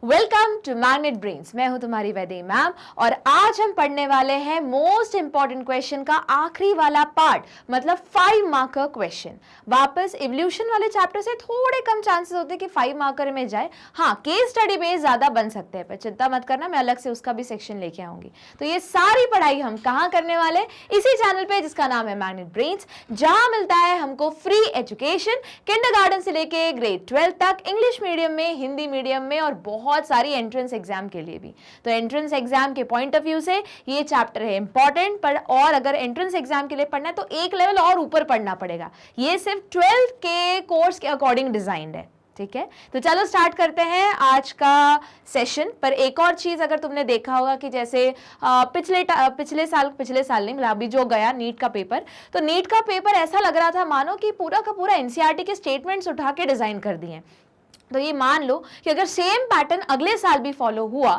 Welcome to magnet brains. मैं हूं तुम्हारी वैदेही मैम और आज हम पढ़ने वाले हैं मोस्ट इंपॉर्टेंट क्वेश्चन का आखिरी वाला पार्ट, मतलब 5 मार्कर क्वेश्चन। वापस इवोल्यूशन वाले चैप्टर से थोड़े कम चांसेस होते हैं कि 5 मार्कर में जाए। हाँ, केस स्टडी बेस ज्यादा बन सकते हैं, पर चिंता मत करना, मैं अलग से उसका भी सेक्शन लेके आऊंगी। तो ये सारी पढ़ाई हम कहाँ करने वाले, इसी चैनल पे जिसका नाम है मैग्नेट ब्रेन्स, जहां मिलता है हमको फ्री एजुकेशन किंडरगार्टन से लेके ग्रेड 12 तक, इंग्लिश मीडियम में, हिंदी मीडियम में और बहुत सारी एंट्रेंस एग्जाम के लिए भी। तो एंट्रेंस एग्जाम के पॉइंट ऑफ व्यू से ये चैप्टर है इंपॉर्टेंट, पर और अगर एंट्रेंस एग्जाम के लिए पढ़ना है तो एक लेवल और ऊपर पढ़ना पड़ेगा। ये सिर्फ 12th के कोर्स के अकॉर्डिंग डिजाइंड है, ठीक है। तो चलो स्टार्ट करते हैं आज का सेशन। पर एक और चीज अगर तुमने देखा होगा कि जैसे पिछले साल नहीं, मतलब अभी जो गया नीट का पेपर, तो नीट का पेपर ऐसा लग रहा था मानो कि पूरा का पूरा एनसीईआरटी के स्टेटमेंट्स उठा के डिजाइन कर दिए। तो ये मान लो कि अगर सेम पैटर्न अगले साल भी फॉलो हुआ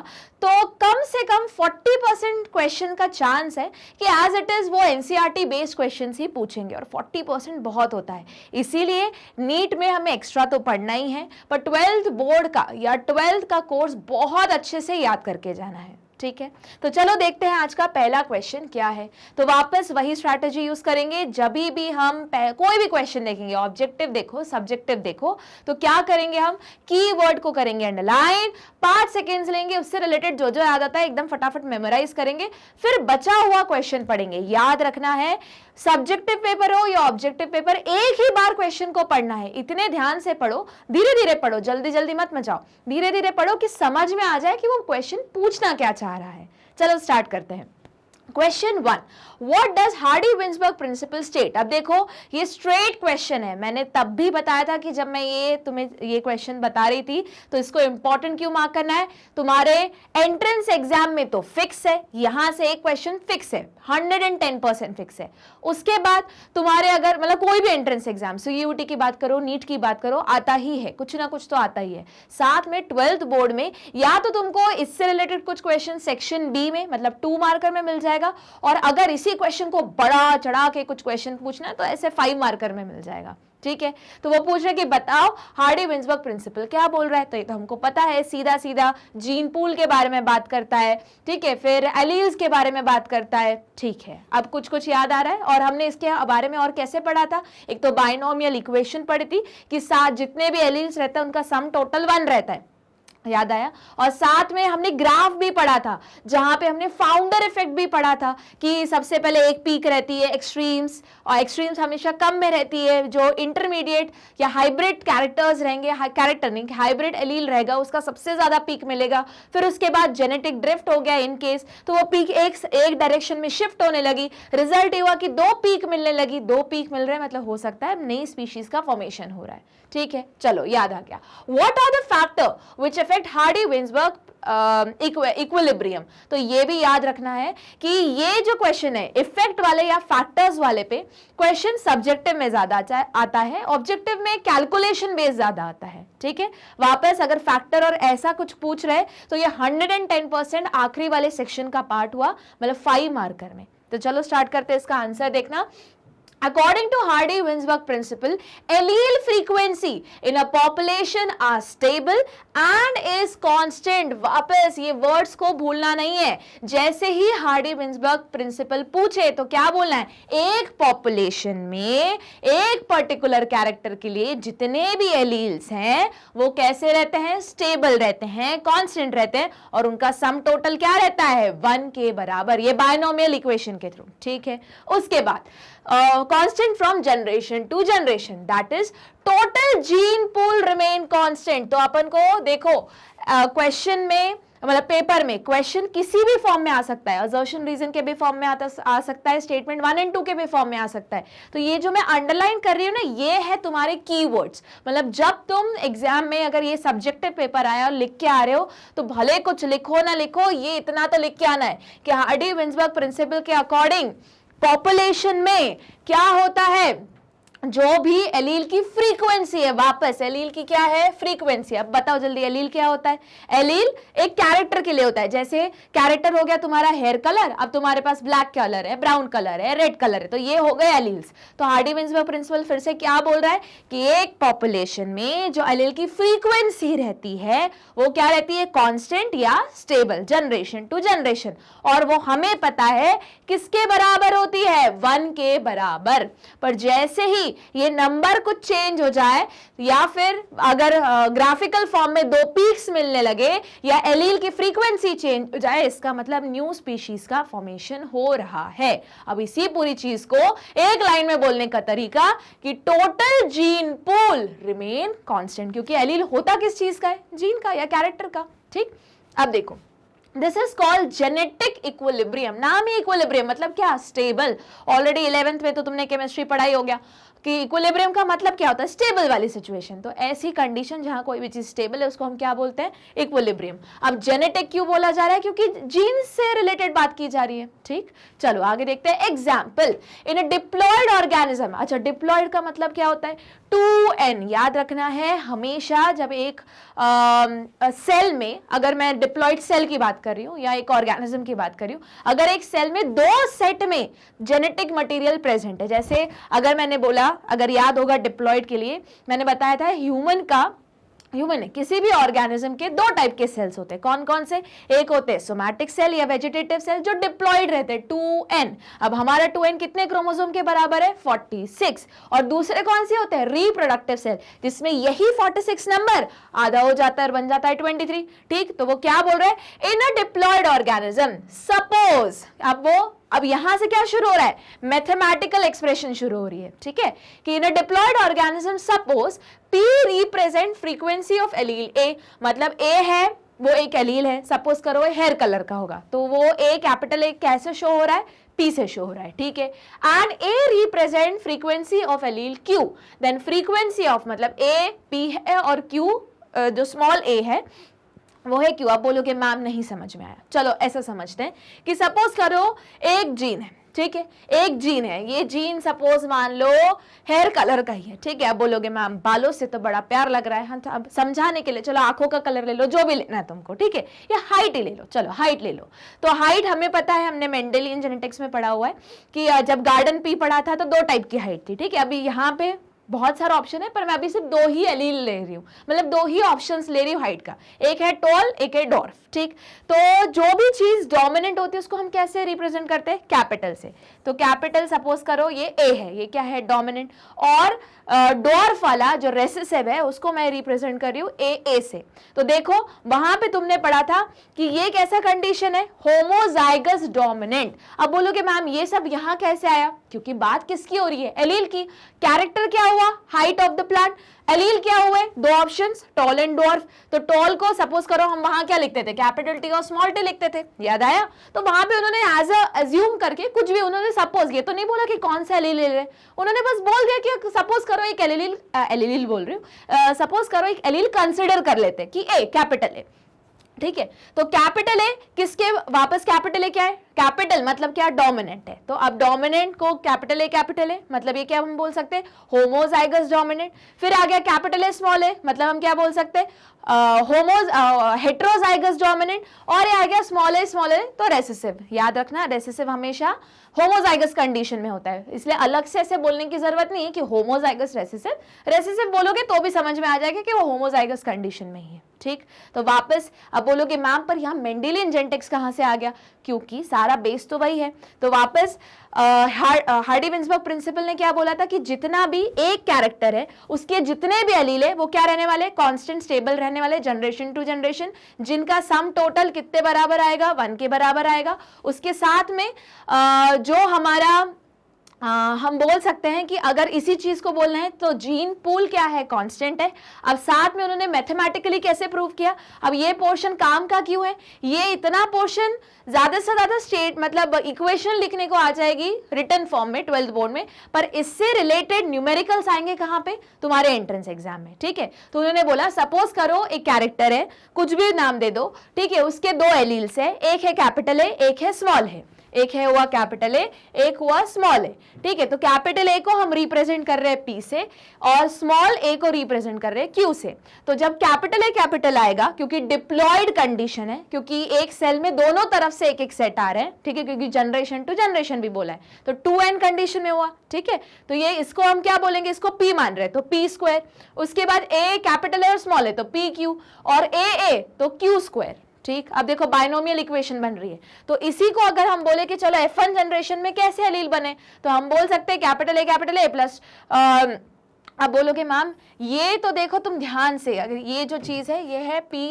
तो कम से कम 40% क्वेश्चन का चांस है कि एज इट इज वो एनसीईआरटी बेस्ड क्वेश्चंस ही पूछेंगे, और 40% बहुत होता है। इसीलिए नीट में हमें एक्स्ट्रा तो पढ़ना ही है, पर 12th बोर्ड का या 12th का कोर्स बहुत अच्छे से याद करके जाना है, ठीक है। तो चलो देखते हैं आज का पहला क्वेश्चन क्या है। तो वापस वही स्ट्रैटेजी यूज करेंगे, जब भी हम कोई भी क्वेश्चन देखेंगे, ऑब्जेक्टिव देखो, सब्जेक्टिव देखो, तो क्या करेंगे, हम कीवर्ड को करेंगे अंडरलाइन, 5 सेकेंड्स लेंगे, उससे रिलेटेड जो जो याद आता है एकदम फटाफट मेमोराइज करेंगे, फिर बचा हुआ क्वेश्चन पढ़ेंगे। याद रखना है, सब्जेक्टिव पेपर हो या ऑब्जेक्टिव पेपर, एक ही बार क्वेश्चन को पढ़ना है। इतने ध्यान से पढ़ो, धीरे धीरे पढ़ो, जल्दी जल्दी मत मचाओ, धीरे धीरे पढ़ो कि समझ में आ जाए कि वो क्वेश्चन पूछना क्या चाह रहा है। चलो स्टार्ट करते हैं। Question 1, what does Hardy Weinberg principle state. अब देखो ये स्ट्रेट क्वेश्चन है, मैंने तब भी बताया था कि जब मैं तुम्हें ये क्वेश्चन बता रही थी तो इसको इंपॉर्टेंट क्यों मार्क करना है। तुम्हारे एंट्रेंस एग्जाम में तो फिक्स है, यहां से एक क्वेश्चन फिक्स है, 110% फिक्स है। उसके बाद तुम्हारे अगर मतलब कोई भी एंट्रेंस एग्जाम, सीयूईटी की बात करो, नीट की बात करो, आता ही है, कुछ ना कुछ तो आता ही है। साथ में 12th बोर्ड में या तो तुमको इससे रिलेटेड कुछ क्वेश्चन सेक्शन बी में, मतलब 2 मार्कर में मिल जाएगा, और अगर इसी क्वेश्चन को बड़ा चढ़ा के कुछ क्वेश्चन पूछना है तो ऐसे 5 मार्कर में मिल जाएगा, ठीक है। तो वो पूछ रहे कि बताओ हार्डी-विंसबर्ग प्रिंसिपल क्या बोल रहा है। तो ये तो हमको पता है, सीधा सीधा जीन पूल के बारे में बात करता है, ठीक है, फिर एलील्स के बारे में बात करता है, ठीक है। अब कुछ कुछ याद आ रहा है, और हमने इसके बारे में और कैसे पढ़ा था। एक तो बाइनोमियल इक्वेशन पढ़ी थी कि साथ जितने भी एलील्स रहते हैं उनका सम टोटल 1 रहता है, याद आया। और साथ में हमने ग्राफ भी पढ़ा था, जहां पे हमने फाउंडर इफेक्ट भी पढ़ा था कि सबसे पहले एक पीक रहती है एक्सट्रीम्स, और एक्सट्रीम्स हमेशा कम में रहती है। जो इंटरमीडिएट या हाइब्रिड कैरेक्टर्स रहेंगे, कैरेक्टर नहीं, हाइब्रिड एलील रहेगा, उसका सबसे ज्यादा पीक मिलेगा। फिर उसके बाद जेनेटिक ड्रिफ्ट हो गया इन केस, तो वो पीक एक डायरेक्शन में शिफ्ट होने लगी। रिजल्ट हुआ कि 2 पीक मिलने लगी, 2 पीक मिल रहे हैं, मतलब हो सकता है नई स्पीशीज का फॉर्मेशन हो रहा है, ठीक है। चलो याद आ गया। What are the factor which affect Hardy Weinberg equilibrium. तो ये भी याद रखना है कि ये जो क्वेश्चन है इफेक्ट वाले या फैक्टर्स वाले पे, क्वेश्चन सब्जेक्टिव में ज्यादा आता है, ऑब्जेक्टिव में कैलकुलेशन बेस ज्यादा आता है, ठीक है। वापस अगर फैक्टर और ऐसा कुछ पूछ रहे तो ये 110% आखिरी वाले सेक्शन का पार्ट हुआ, मतलब 5 मार्कर में। तो चलो स्टार्ट करते हैं इसका आंसर देखना। According to Hardy-Weinberg principle, allele frequency in a population are stable and is constant। वापस ये वर्ड्स को भूलना नहीं है, जैसे ही Hardy-Weinberg principle पूछे तो क्या बोलना है, एक पॉपुलेशन में एक पर्टिकुलर कैरेक्टर के लिए जितने भी एलील्स हैं वो कैसे रहते हैं, स्टेबल रहते हैं, कांस्टेंट रहते हैं, और उनका सम टोटल क्या रहता है, 1 के बराबर। ये बाइनोमियल इक्वेशन के थ्रू, ठीक है। उसके बाद constant from generation to generation, that is total gene pool remain constant। तो अपन को देखो क्वेश्चन में, मतलब पेपर में क्वेश्चन किसी भी फॉर्म में आ सकता है, असर्शन रीजन के भी फॉर्म में आ सकता है, स्टेटमेंट 1 और 2 के भी फॉर्म में आ सकता है। तो ये जो मैं अंडरलाइन कर रही हूँ ना, ये है तुम्हारे कीवर्ड्स। मतलब जब तुम एग्जाम में अगर ये सब्जेक्टिव पेपर आया और लिख के आ रहे हो तो भले कुछ लिखो ना लिखो, ये इतना तो लिख के आना है कि हार्डी-विंसबर्ग प्रिंसिपल के अकॉर्डिंग पॉपुलेशन में क्या होता है, जो भी एलील की फ्रीक्वेंसी है, वापस एलील की क्या है, फ्रीक्वेंसी। अब बताओ जल्दी, एलील क्या होता है? एलील एक कैरेक्टर के लिए होता है। जैसे कैरेक्टर हो गया तुम्हारा हेयर कलर, अब तुम्हारे पास ब्लैक कलर है, ब्राउन कलर है, रेड कलर है, तो ये हो गए एलील्स। तो हार्डी-विंसबर्ग प्रिंसिपल फिर से क्या बोल रहा है कि एक पॉपुलेशन में जो एलील की फ्रीक्वेंसी रहती है वो क्या रहती है, कांस्टेंट या स्टेबल, जनरेशन टू जनरेशन। और वो हमें पता है किसके बराबर होती है, 1 के बराबर। पर जैसे ही ये नंबर कुछ चेंज हो जाए या फिर अगर ग्राफिकल फॉर्म में 2 पीक्स मिलने लगे या एलील की फ्रीक्वेंसी चेंज हो जाए, इसका मतलब न्यू स्पीशीज का फॉर्मेशन हो रहा है। अब इसी पूरी चीज को एक लाइन में बोलने का तरीका कि total gene pool remain constant, क्योंकि एलील होता किस चीज का है, जीन का या कैरेक्टर का। ठीक, अब देखो, this is called genetic equilibrium. नाम ही इक्विलिब्रियम मतलब क्या, स्टेबल। ऑलरेडी 11th में तो तुमने केमिस्ट्री पढ़ाई हो गया कि इक्विलिब्रियम का मतलब क्या होता है, स्टेबल वाली सिचुएशन। तो ऐसी कंडीशन जहां कोई भी चीज स्टेबल है उसको हम क्या बोलते हैं, इक्विलिब्रियम। अब जेनेटिक क्यों बोला जा रहा है, क्योंकि जीन से रिलेटेड बात की जा रही है। ठीक, चलो आगे देखते हैं। Example, in a diploid organism. अच्छा, डिप्लॉयड का मतलब क्या होता है, 2n। याद रखना है हमेशा जब एक सेल में, अगर मैं डिप्लॉयड सेल की बात कर रही हूं या एक ऑर्गेनिज्म की बात कर रही हूं, अगर एक सेल में 2 सेट में जेनेटिक मटेरियल प्रेजेंट है, जैसे अगर मैंने बोला, अगर याद होगा डिप्लॉयड के लिए मैंने बताया था ह्यूमन है, किसी भी ऑर्गेनिज्म के 2 टाइप के सेल्स होते हैं। कौन कौन से, एक होते हैं सोमैटिक सेल या वेजिटेटिव सेल जो डिप्लॉयड रहते हैं, 2n। अब हमारा 2n कितने क्रोमोसोम के बराबर है, 46। और दूसरे कौन से होते हैं, रिप्रोडक्टिव सेल, जिसमें यही 46 नंबर आधा हो जाता है और बन जाता है 23। ठीक, तो वो क्या बोल रहे हैं, इन अ डिप्लॉयड ऑर्गेनिज्म सपोज, अब यहां से क्या शुरू हो रहा है, मैथमेटिकल एक्सप्रेशन शुरू हो रही है। ठीक है, कि in a diploid organism suppose P represent frequency of allele A, मतलब A है वो एक एलील है, सपोज करो हेयर कलर का होगा, तो वो A कैपिटल A कैसे शो हो रहा है, P से शो हो रहा है। ठीक है, and A represent frequency of allele Q, then frequency of मतलब A P है और Q जो स्मॉल a है वो है क्यों। आप बोलोगे मैम नहीं समझ में आया, चलो ऐसा समझते हैं कि सपोज करो एक जीन है, ठीक है, एक जीन है, ये जीन सपोज मान लो हेयर कलर का ही है। ठीक है, आप बोलोगे मैम बालों से तो बड़ा प्यार लग रहा है, हाँ समझाने के लिए चलो आंखों का कलर ले लो, जो भी लेना है तुमको, ठीक है, या हाइट ही ले लो, चलो हाइट ले लो। तो हाइट हमें पता है, हमने मेंडेलियन जेनेटिक्स में पढ़ा हुआ है कि जब गार्डन पी पढ़ा था तो 2 टाइप की हाइट थी। ठीक है, अभी यहाँ पे बहुत सारा ऑप्शन है पर मैं अभी सिर्फ 2 ही एलील ले रही हूँ, मतलब 2 ही ऑप्शंस ले रही हूँ हाइट का, एक है टॉल एक है डॉर्फ। ठीक, तो जो भी चीज डोमिनेंट होती है उसको हम कैसे रिप्रेजेंट करते हैं, कैपिटल से। तो कैपिटल सपोज करो ये ए है, ये क्या है डोमिनेंट, और डॉर्फ वाला जो रेसेसिव है उसको मैं रिप्रेजेंट कर रही हूँ ए से। तो देखो वहां पे तुमने पढ़ा था कि ये कैसा कंडीशन है, होमोजाइगस डोमिनेंट। अब बोलोगे मैम ये सब यहाँ कैसे आया, क्योंकि बात किसकी हो रही है, एलील की। कैरेक्टर क्या हुआ, height of the plant, allele क्या हुए, 2 ऑप्शंस टॉल एंड डॉर्फ। तो टॉल को सपोज करो हम वहां क्या लिखते थे, कैपिटल टी और स्मॉल टी लिखते थे, याद आया। तो वहां पे उन्होंने एज अज्यूम करके कुछ भी उन्होंने सपोज, ये तो नहीं बोला कि कौन सा एलील ले रहे, उन्होंने बस बोल दिया कि सपोज करो एक एलील बोल रही हूँ, सपोज करो एक एलील कंसिडर कर लेते कि ए कैपिटल ए। ठीक है, तो कैपिटल ए किसके, वापस कैपिटल ए क्या है, कैपिटल मतलब क्या, डोमिनेंट है। तो अब डोमिनेंट को कैपिटल ए मतलब ये क्या हम बोल सकते हैं, होमोजाइगस डोमिनेंट। फिर आ गया कैपिटल ए स्मॉल ए, मतलब हम क्या बोल सकते हैं, हेट्रोजाइगस डोमिनेंट। और ये आ गया स्मॉल ए तो रेसेसिव। याद रखना रेसेसिव हमेशा होमोजाइगस कंडीशन में होता है, इसलिए अलग से ऐसे बोलने की जरूरत नहीं है कि होमोजाइगस रेसेसिव। रेसेसिव बोलोगे तो भी समझ में आ जाएगा कि वो होमोजाइगस कंडीशन में ही है। ठीक, तो वापस अब बोलोगे मैम पर यहाँ मेंडेलियन जेनेटिक्स कहाँ से आ गया, क्योंकि सारा बेस तो वही है। तो वापस हार्डी-विंसबर्ग प्रिंसिपल ने क्या बोला था कि जितना भी एक कैरेक्टर है उसके जितने भी एलील है वो क्या रहने वाले, कांस्टेंट स्टेबल रहने वाले, जनरेशन टू जनरेशन, जिनका सम टोटल कितने बराबर आएगा, 1 के बराबर आएगा। उसके साथ में जो हमारा हम बोल सकते हैं कि अगर इसी चीज को बोलना है तो जीन पूल क्या है, कांस्टेंट है। अब साथ में उन्होंने मैथमेटिकली कैसे प्रूव किया, अब ये पोर्शन काम का क्यों है, ये इतना पोर्शन ज्यादा से ज्यादा स्टेट मतलब इक्वेशन लिखने को आ जाएगी रिटन फॉर्म में 12th बोर्ड में, पर इससे रिलेटेड न्यूमेरिकल्स आएंगे कहां पे, तुम्हारे एंट्रेंस एग्जाम में। ठीक है, तो उन्होंने बोला सपोज करो एक कैरेक्टर है, कुछ भी नाम दे दो, ठीक है, उसके 2 एलील्स है, एक है कैपिटल ए एक है स्मॉल है। एक है हुआ कैपिटल ए, एक हुआ स्मॉल ए, ठीक है। तो कैपिटल ए को हम रिप्रेजेंट कर रहे हैं पी से और स्मॉल ए को रिप्रेजेंट कर रहे हैं क्यू से। तो जब कैपिटल ए कैपिटल आएगा, क्योंकि डिप्लॉयड कंडीशन है, क्योंकि एक सेल में दोनों तरफ से एक एक सेट आ रहे हैं, ठीक है, क्योंकि जनरेशन टू जनरेशन भी बोला है, तो 2n कंडीशन में हुआ, ठीक है। तो ये इसको हम क्या बोलेंगे, इसको p मान रहे हैं, तो p स्क्वायर, उसके बाद a कैपिटल है और स्मॉल है तो p q, और a तो q स्क्वायर, ठीक। अब देखो बाइनोमियल इक्वेशन बन रही है, तो इसी को अगर हम बोले कि चलो F1 जनरेशन में कैसे एलील बने, तो हम बोल सकते हैं कैपिटल ए प्लस, अब बोलोगे मैम ये तो देखो तुम ध्यान से, अगर ये जो चीज है ये है p,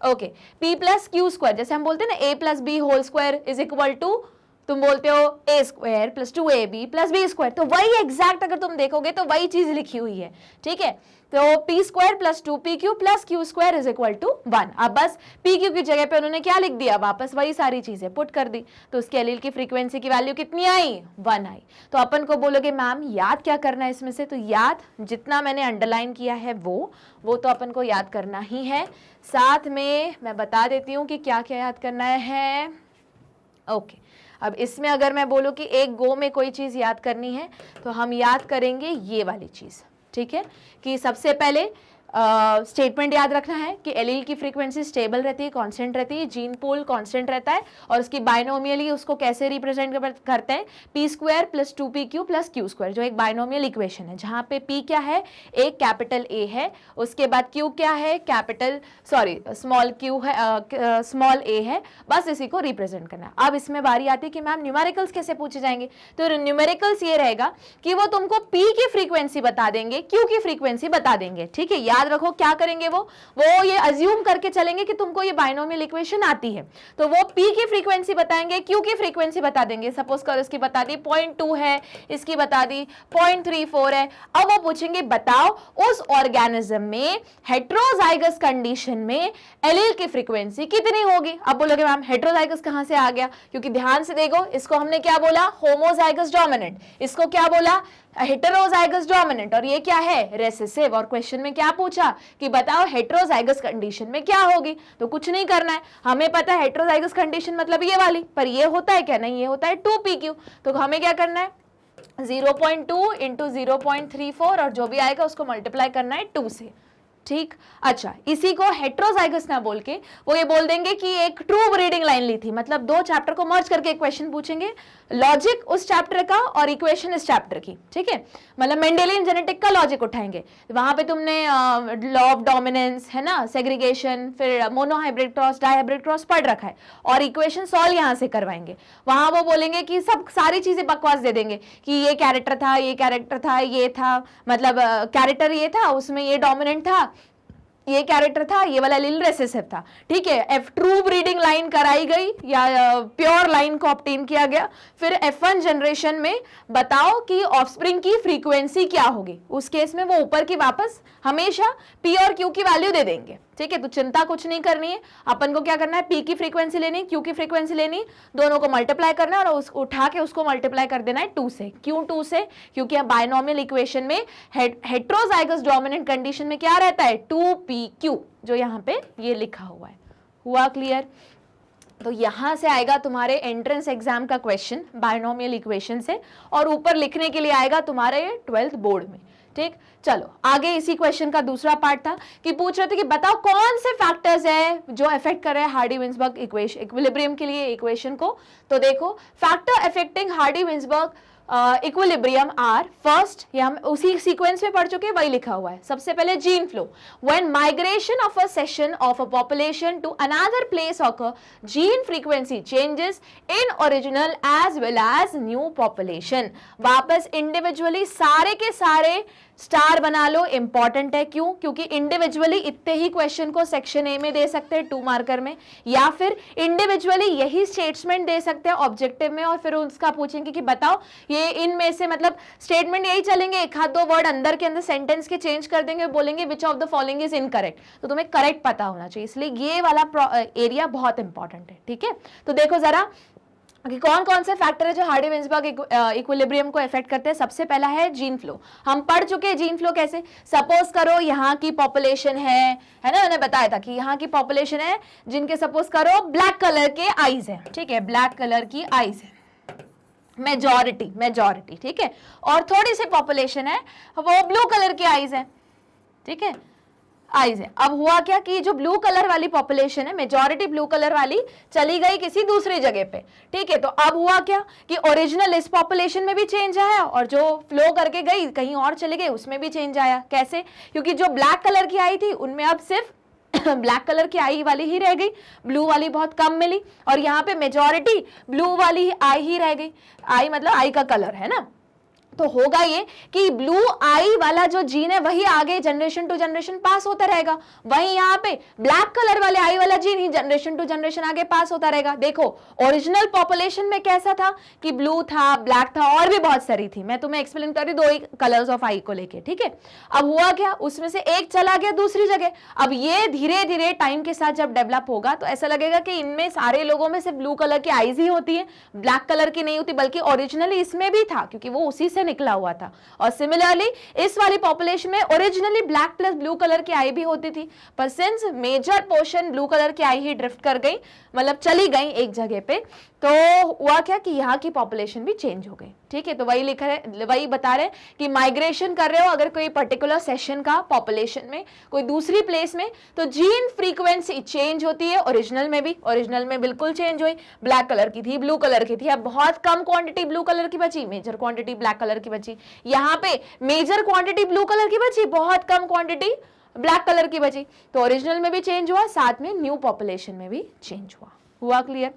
okay, p plus q square, जैसे हम बोलते हैं ना a plus b whole square is equal to, तुम बोलते हो a square plus 2ab plus b square, तो वही एग्जैक्ट अगर तुम देखोगे तो वही चीज लिखी हुई है, ठीक है। तो p square plus 2pq plus q square is equal to 1। अब बस pq की जगह पे उन्होंने क्या लिख दिया, वापस वही सारी चीजें पुट कर दी, तो उसके एलील की फ्रीक्वेंसी की वैल्यू कितनी आई, 1 आई। तो अपन को बोलोगे मैम याद क्या करना है इसमें से, तो याद जितना मैंने अंडरलाइन किया है वो तो अपन को याद करना ही है। साथ में मैं बता देती हूँ कि क्या क्या याद करना है, ओके। अब इसमें अगर मैं बोलूँ कि एक गो में कोई चीज़ याद करनी है तो हम याद करेंगे ये वाली चीज़, ठीक है, कि सबसे पहले स्टेटमेंट याद रखना है कि एलील की फ्रीक्वेंसी स्टेबल रहती है, कांस्टेंट रहती है, जीन पूल कांस्टेंट रहता है, और उसकी बाइनोमियली उसको कैसे रिप्रेजेंट करते हैं, p square plus 2pq plus q square, जो एक बाइनोमियल इक्वेशन है, जहाँ पे p क्या है, एक कैपिटल a है, उसके बाद q क्या है, स्मॉल q है, स्मॉल a है, बस इसी को रिप्रेजेंट करना है। अब इसमें बारी आती है कि मैम न्यूमेरिकल्स कैसे पूछे जाएंगे, तो न्यूमेरिकल्स ये रहेगा कि वो तुमको p की फ्रीक्वेंसी बता देंगे, q की फ्रीक्वेंसी बता देंगे, ठीक है। याद रखो क्या करेंगे, वो ये अज्यूम करके चलेंगे कि तुमको ये बाइनोमियल इक्वेशन आती है, तो वो p की फ्रीक्वेंसी बताएंगे, q की फ्रीक्वेंसी बता देंगे। सपोज करो इसकी बता दी 0.2 है, इसकी बता दी 0.34 है। अब वो पूछेंगे बताओ उस ऑर्गेनिज्म में हेटेरोजाइगस कंडीशन में एलील की फ्रीक्वेंसी कितनी होगी। अब बोलोगे मैम हेटेरोजाइगस कहां से आ गया, क्योंकि ध्यान से देखो इसको हमने क्या बोला, होमोजाइगस डोमिनेंट, इसको क्या बोला, हेटेरोजाइगस डोमिनेंट, और ये क्या है, रेसेसिव। और क्वेश्चन में क्या पूछा कि बताओ हेटेरोजाइगस कंडीशन में क्या होगी, तो कुछ नहीं करना है, हमें पता है हेटेरोजाइगस कंडीशन मतलब ये वाली, पर ये होता है क्या, नहीं, ये होता है 2pq, तो हमें क्या करना है 0.2 इंटू 0.34 और जो भी आएगा उसको मल्टीप्लाई करना है 2 से, ठीक। अच्छा, इसी को हेटेरोजाइगस ना बोल के वो ये बोल देंगे कि एक ट्रू ब्रीडिंग लाइन ली थी, मतलब दो चैप्टर को मर्ज करके एक क्वेश्चन पूछेंगे, लॉजिक उस चैप्टर का और इक्वेशन इस चैप्टर की, ठीक है, मतलब मेंडेलियन जेनेटिक का लॉजिक उठाएंगे। वहां पे तुमने लॉ ऑफ डोमिनेंस है ना, सेग्रीगेशन, फिर मोनोहाइब्रिड क्रॉस, डाइहाइब्रिड क्रॉस पढ़ रखा है, और इक्वेशन सॉल्व यहाँ से करवाएंगे। वहां वो बोलेंगे कि सब सारी चीजें बकवास दे देंगे कि ये कैरेक्टर था, ये कैरेक्टर था, ये था, मतलब कैरेक्टर ये था, उसमें ये डोमिनेंट था, ये कैरेक्टर था, ये वाला एलील रेसेसिव था, ठीक है। एफ ट्रू ब्रीडिंग लाइन कराई गई या प्योर लाइन को ऑब्टेन किया गया, फिर F1 जनरेशन में बताओ कि ऑफस्प्रिंग की फ्रीक्वेंसी क्या होगी, उस केस में वो ऊपर की वापस हमेशा P और Q की वैल्यू दे देंगे, ठीक है। तो चिंता कुछ नहीं करनी है, अपन को क्या करना है, P की फ्रीक्वेंसी लेनी, Q की फ्रीक्वेंसी लेनी, दोनों को मल्टीप्लाई करना है और उठा के उसको मल्टीप्लाई कर देना है 2 से। क्यों 2 से, क्योंकि बाइनोमियल इक्वेशन में हेटेरोजाइगस डोमिनेंट कंडीशन में क्या रहता है 2pq, जो यहाँ पे ये लिखा हुआ है। हुआ क्लियर? तो यहां से आएगा तुम्हारे एंट्रेंस एग्जाम का क्वेश्चन बाइनोमियल इक्वेशन से, और ऊपर लिखने के लिए आएगा तुम्हारे 12th बोर्ड में, ठीक। चलो आगे, इसी क्वेश्चन का दूसरा पार्ट था कि पूछ रहे थे कि बताओ कौन से फैक्टर्स है जो अफेक्ट कर रहे हैं हार्डी-विंसबर्ग इक्वेशन, इक्विलिब्रियम के लिए इक्वेशन को। तो देखो factor affecting Hardy Weinberg equilibrium are, first, ये हम उसी सीक्वेंस में पढ़ चुके हैं, वही लिखा हुआ है। सबसे पहले gene flow, when migration of a section of a population to another place occur, gene frequency changes in original as well as new population. वापस इंडिविजुअली सारे के सारे स्टार बना लो, इंपॉर्टेंट है। क्यों? क्योंकि इंडिविजुअली इतने ही क्वेश्चन को सेक्शन ए में दे सकते हैं 2 मार्कर में, या फिर इंडिविजुअली यही स्टेटमेंट दे सकते हैं ऑब्जेक्टिव में, और फिर उसका पूछेंगे कि बताओ ये इनमें से, मतलब स्टेटमेंट यही चलेंगे, एक हाथ 2 वर्ड अंदर के अंदर सेंटेंस के चेंज कर देंगे, बोलेंगे which of the following is incorrect, तो तुम्हें करेक्ट पता होना चाहिए, इसलिए ये वाला एरिया बहुत इंपॉर्टेंट है, ठीक है। तो देखो जरा कि कौन कौन से फैक्टर है जो हार्डी-वेन्सबर्ग इक्विलिब्रियम को इफेक्ट करते हैं। सबसे पहला है जीन फ्लो। हम पढ़ चुके हैं जीन फ्लो कैसे। सपोज करो यहाँ की पॉपुलेशन है ना, मैंने बताया था कि यहाँ की पॉपुलेशन है जिनके सपोज करो ब्लैक कलर के आईज है, ठीक है, ब्लैक कलर की आईज है, मेजॉरिटी, ठीक है, और थोड़ी सी पॉपुलेशन है वो ब्लू कलर की आईज है, ठीक है, आईज है। अब हुआ क्या कि जो ब्लू कलर वाली पॉपुलेशन है, मेजॉरिटी ब्लू कलर वाली चली गई किसी दूसरी जगह पे, ठीक है। तो अब हुआ क्या कि ओरिजिनल इस पॉपुलेशन में भी चेंज आया और जो फ्लो करके गई कहीं और चली गई उसमें भी चेंज आया। कैसे? क्योंकि जो ब्लैक कलर की आई थी उनमें अब सिर्फ ब्लैक कलर की आई वाली ही रह गई, ब्लू वाली बहुत कम मिली, और यहाँ पे मेजॉरिटी ब्लू वाली आई ही रह गई। आई मतलब आई का कलर है ना। तो होगा ये कि ब्लू आई वाला जो जीन है वही आगे जनरेशन टू जनरेशन पास होता रहेगा, वहीं यहाँ पे ब्लैक कलर वाले आई वाला जीन ही जनरेशन टू जनरेशन आगे पास होता रहेगा। देखो ओरिजिनल पॉपुलेशन में कैसा था कि ब्लू था, ब्लैक था, और भी बहुत सारी थी, मैं तुम्हें एक्सप्लेन कर रही हूँ 2 ही कलर्स ऑफ आई को लेके, ठीक है। अब हुआ क्या, उसमें से एक चला गया दूसरी जगह। अब ये धीरे धीरे टाइम के साथ जब डेवलप होगा तो ऐसा लगेगा कि इनमें सारे लोगों में सिर्फ ब्लू कलर की आईज ही होती है, ब्लैक कलर की नहीं होती, बल्कि ओरिजिनली इसमें भी था क्योंकि वो उसी से निकला हुआ था। और सिमिलरली इस वाली पॉपुलेशन में originally black plus blue colour की आई भी होती थी, पर since major portion blue colour की आई ही ड्रिफ्ट कर गई, मतलब चली गई एक जगह पे, तो हुआ क्या कि यहाँ की पॉपुलेशन भी चेंज हो गई, ठीक है। तो वही लिखा है, वही बता रहे कि माइग्रेशन कर रहे हो अगर कोई पर्टिकुलर सेशन का पॉपुलेशन में कोई दूसरी प्लेस में, तो जीन फ्रीक्वेंसी चेंज होती है। ओरिजिनल में बिल्कुल चेंज हुई, ब्लैक कलर की थी, ब्लू कलर की थी, अब बहुत कम क्वांटिटी ब्लू कलर की बची, मेजर क्वांटिटी ब्लैक कलर की बची। यहाँ पे मेजर क्वांटिटी ब्लू कलर की बची, बहुत कम क्वांटिटी ब्लैक कलर की बची। तो ओरिजिनल में भी चेंज हुआ, साथ में न्यू पॉपुलेशन में भी चेंज हुआ क्लियर।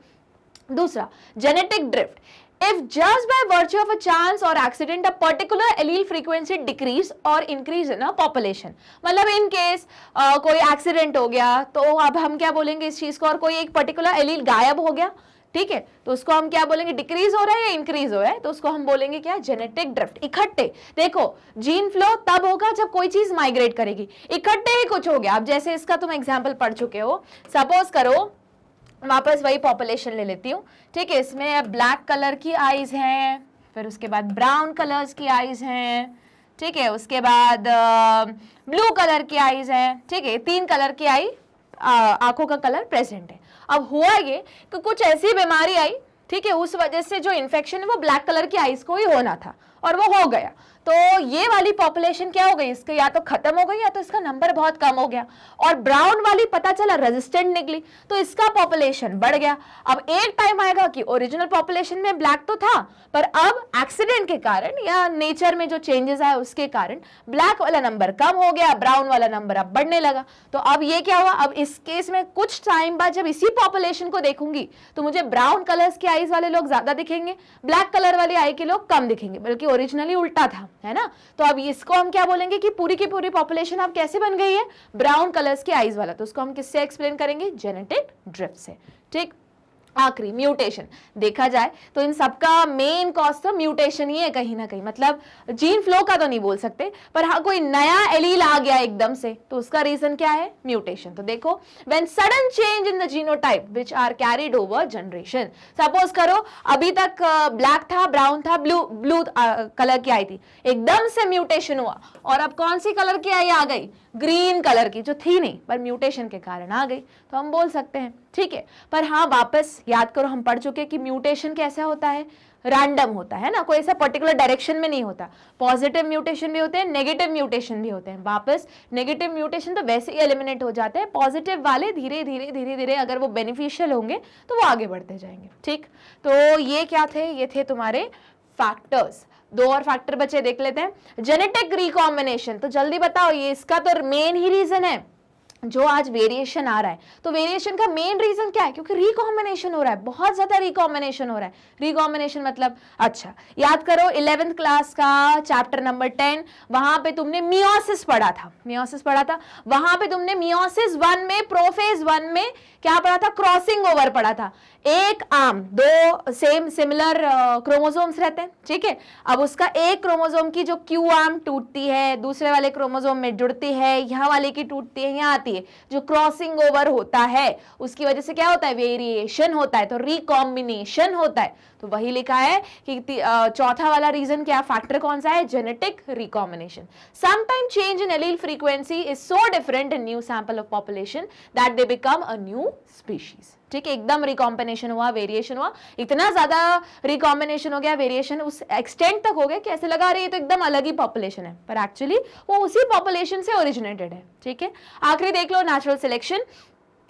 दूसरा, genetic drift. If just by virtue of a chance or accident a particular allele frequency decrease or increase in a population, मतलब इन केस कोई एक्सीडेंट हो गया तो अब हम क्या बोलेंगे इस चीज को, और कोई एक पर्टिकुलर एलील गायब हो गया, ठीक है, तो उसको हम क्या बोलेंगे, डिक्रीज हो रहा है या इंक्रीज हो रहा है, तो उसको हम बोलेंगे क्या, जेनेटिक ड्रिफ्ट। इकट्ठे देखो जीन फ्लो तब होगा जब कोई चीज माइग्रेट करेगी, इकट्ठे ही कुछ हो गया। अब जैसे इसका तुम एग्जाम्पल पढ़ चुके हो, सपोज करो वापस वही पॉपुलेशन ले लेती हूँ, ठीक है, इसमें ब्लैक कलर की आईज हैं, फिर उसके बाद ब्राउन कलर्स की आईज हैं, ठीक है, उसके बाद ब्लू कलर की आईज हैं, ठीक है, 3 कलर की आई आंखों का कलर प्रेजेंट है। अब हुआ ये कि कुछ ऐसी बीमारी आई, ठीक है, उस वजह से जो इन्फेक्शन है वो ब्लैक कलर की आईज को ही होना था और वो हो गया, तो ये वाली पॉपुलेशन क्या हो गई, इसका या तो खत्म हो गई या तो इसका नंबर बहुत कम हो गया, और ब्राउन वाली पता चला रेजिस्टेंट निकली तो इसका पॉपुलेशन बढ़ गया। अब एक टाइम आएगा कि ओरिजिनल पॉपुलेशन में ब्लैक तो था, पर अब एक्सीडेंट के कारण या नेचर में जो चेंजेस आए उसके कारण ब्लैक वाला नंबर कम हो गया, ब्राउन वाला नंबर अब बढ़ने लगा। तो अब ये क्या हुआ, अब इस केस में कुछ टाइम बाद जब इसी पॉपुलेशन को देखूंगी तो मुझे ब्राउन कलर्स की आईज वाले लोग ज्यादा दिखेंगे, ब्लैक कलर वाले आई के लोग कम दिखेंगे, बल्कि ओरिजिनली उल्टा था, है ना। तो अब इसको हम क्या बोलेंगे कि पूरी की पूरी पॉपुलेशन अब कैसे बन गई है, ब्राउन कलर्स की आईज वाला, तो उसको हम किससे एक्सप्लेन करेंगे, जेनेटिक ड्रिफ्ट से, ठीक। आखिरी म्यूटेशन देखा जाए तो इन सबका मेन कॉज तो म्यूटेशन ही है कहीं ना कहीं, मतलब जीन फ्लो का तो नहीं बोल सकते, पर हाँ कोई नया एलील आ गया एकदम से तो उसका रीजन क्या है, म्यूटेशन। तो देखो when sudden change in the genotype which are carried over generation, suppose करो अभी तक ब्लैक था, ब्राउन था, ब्लू कलर की आई थी, एकदम से म्यूटेशन हुआ और अब कौन सी कलर की आई आ गई, ग्रीन कलर की, जो थी नहीं पर म्यूटेशन के कारण आ गई, तो हम बोल सकते हैं, ठीक है। पर हाँ वापस याद करो, हम पढ़ चुके कि म्यूटेशन कैसा होता है, रैंडम होता है ना, कोई ऐसा पर्टिकुलर डायरेक्शन में नहीं होता। पॉजिटिव म्यूटेशन भी होते हैं, नेगेटिव म्यूटेशन भी होते हैं। वापस नेगेटिव म्यूटेशन तो वैसे ही एलिमिनेट हो जाते हैं, पॉजिटिव वाले धीरे धीरे अगर वो बेनिफिशियल होंगे तो वो आगे बढ़ते जाएंगे, ठीक। तो ये क्या थे, ये थे तुम्हारे फैक्टर्स। 2 और फैक्टर बचे, देख लेते हैं। जेनेटिक रिकॉम्बिनेशन, तो जल्दी बताओ, ये इसका तो मेन ही रीजन है जो आज वेरिएशन आ रहा है। तो वेरिएशन का मेन रीजन क्या है, क्योंकि रिकॉम्बिनेशन हो रहा है, बहुत ज्यादा रिकॉम्बिनेशन हो रहा है। रिकॉम्बिनेशन मतलब, अच्छा याद करो 11th क्लास का चैप्टर नंबर 10, वहां पे तुमने मियोसिस पढ़ा था, वहां पे तुमने मियोसिस 1 में, प्रोफेज 1 में क्या पढ़ा था, क्रॉसिंग ओवर पढ़ा था। एक आम, दो सेम सिमिलर क्रोमोसोम्स रहते हैं, ठीक है। अब उसका एक क्रोमोसोम की जो क्यू आर्म टूटती है, दूसरे वाले क्रोमोसोम में जुड़ती है, यहाँ वाले की टूटती है, यहाँ आती है, जो क्रॉसिंग ओवर होता है उसकी वजह से क्या होता है, वेरिएशन होता है, तो रिकॉम्बिनेशन होता है। तो वही लिखा है कि चौथा वाला रीजन क्या, फैक्टर कौन सा है, genetic recombination. Sometime change in allele frequency is so different in new sample of population that they become a new species. ठीक है, एकदम रिकॉम्बिनेशन हुआ, वेरिएशन हुआ, इतना ज्यादा रिकॉम्बिनेशन हो गया, वेरिएशन उस एक्सटेंट तक हो गया कि ऐसे लगा रही है तो एकदम अलग ही पॉपुलेशन है, पर एक्चुअली वो उसी पॉपुलेशन से ओरिजिनेटेड है। ठीक है, आखिरी देख लो, natural selection,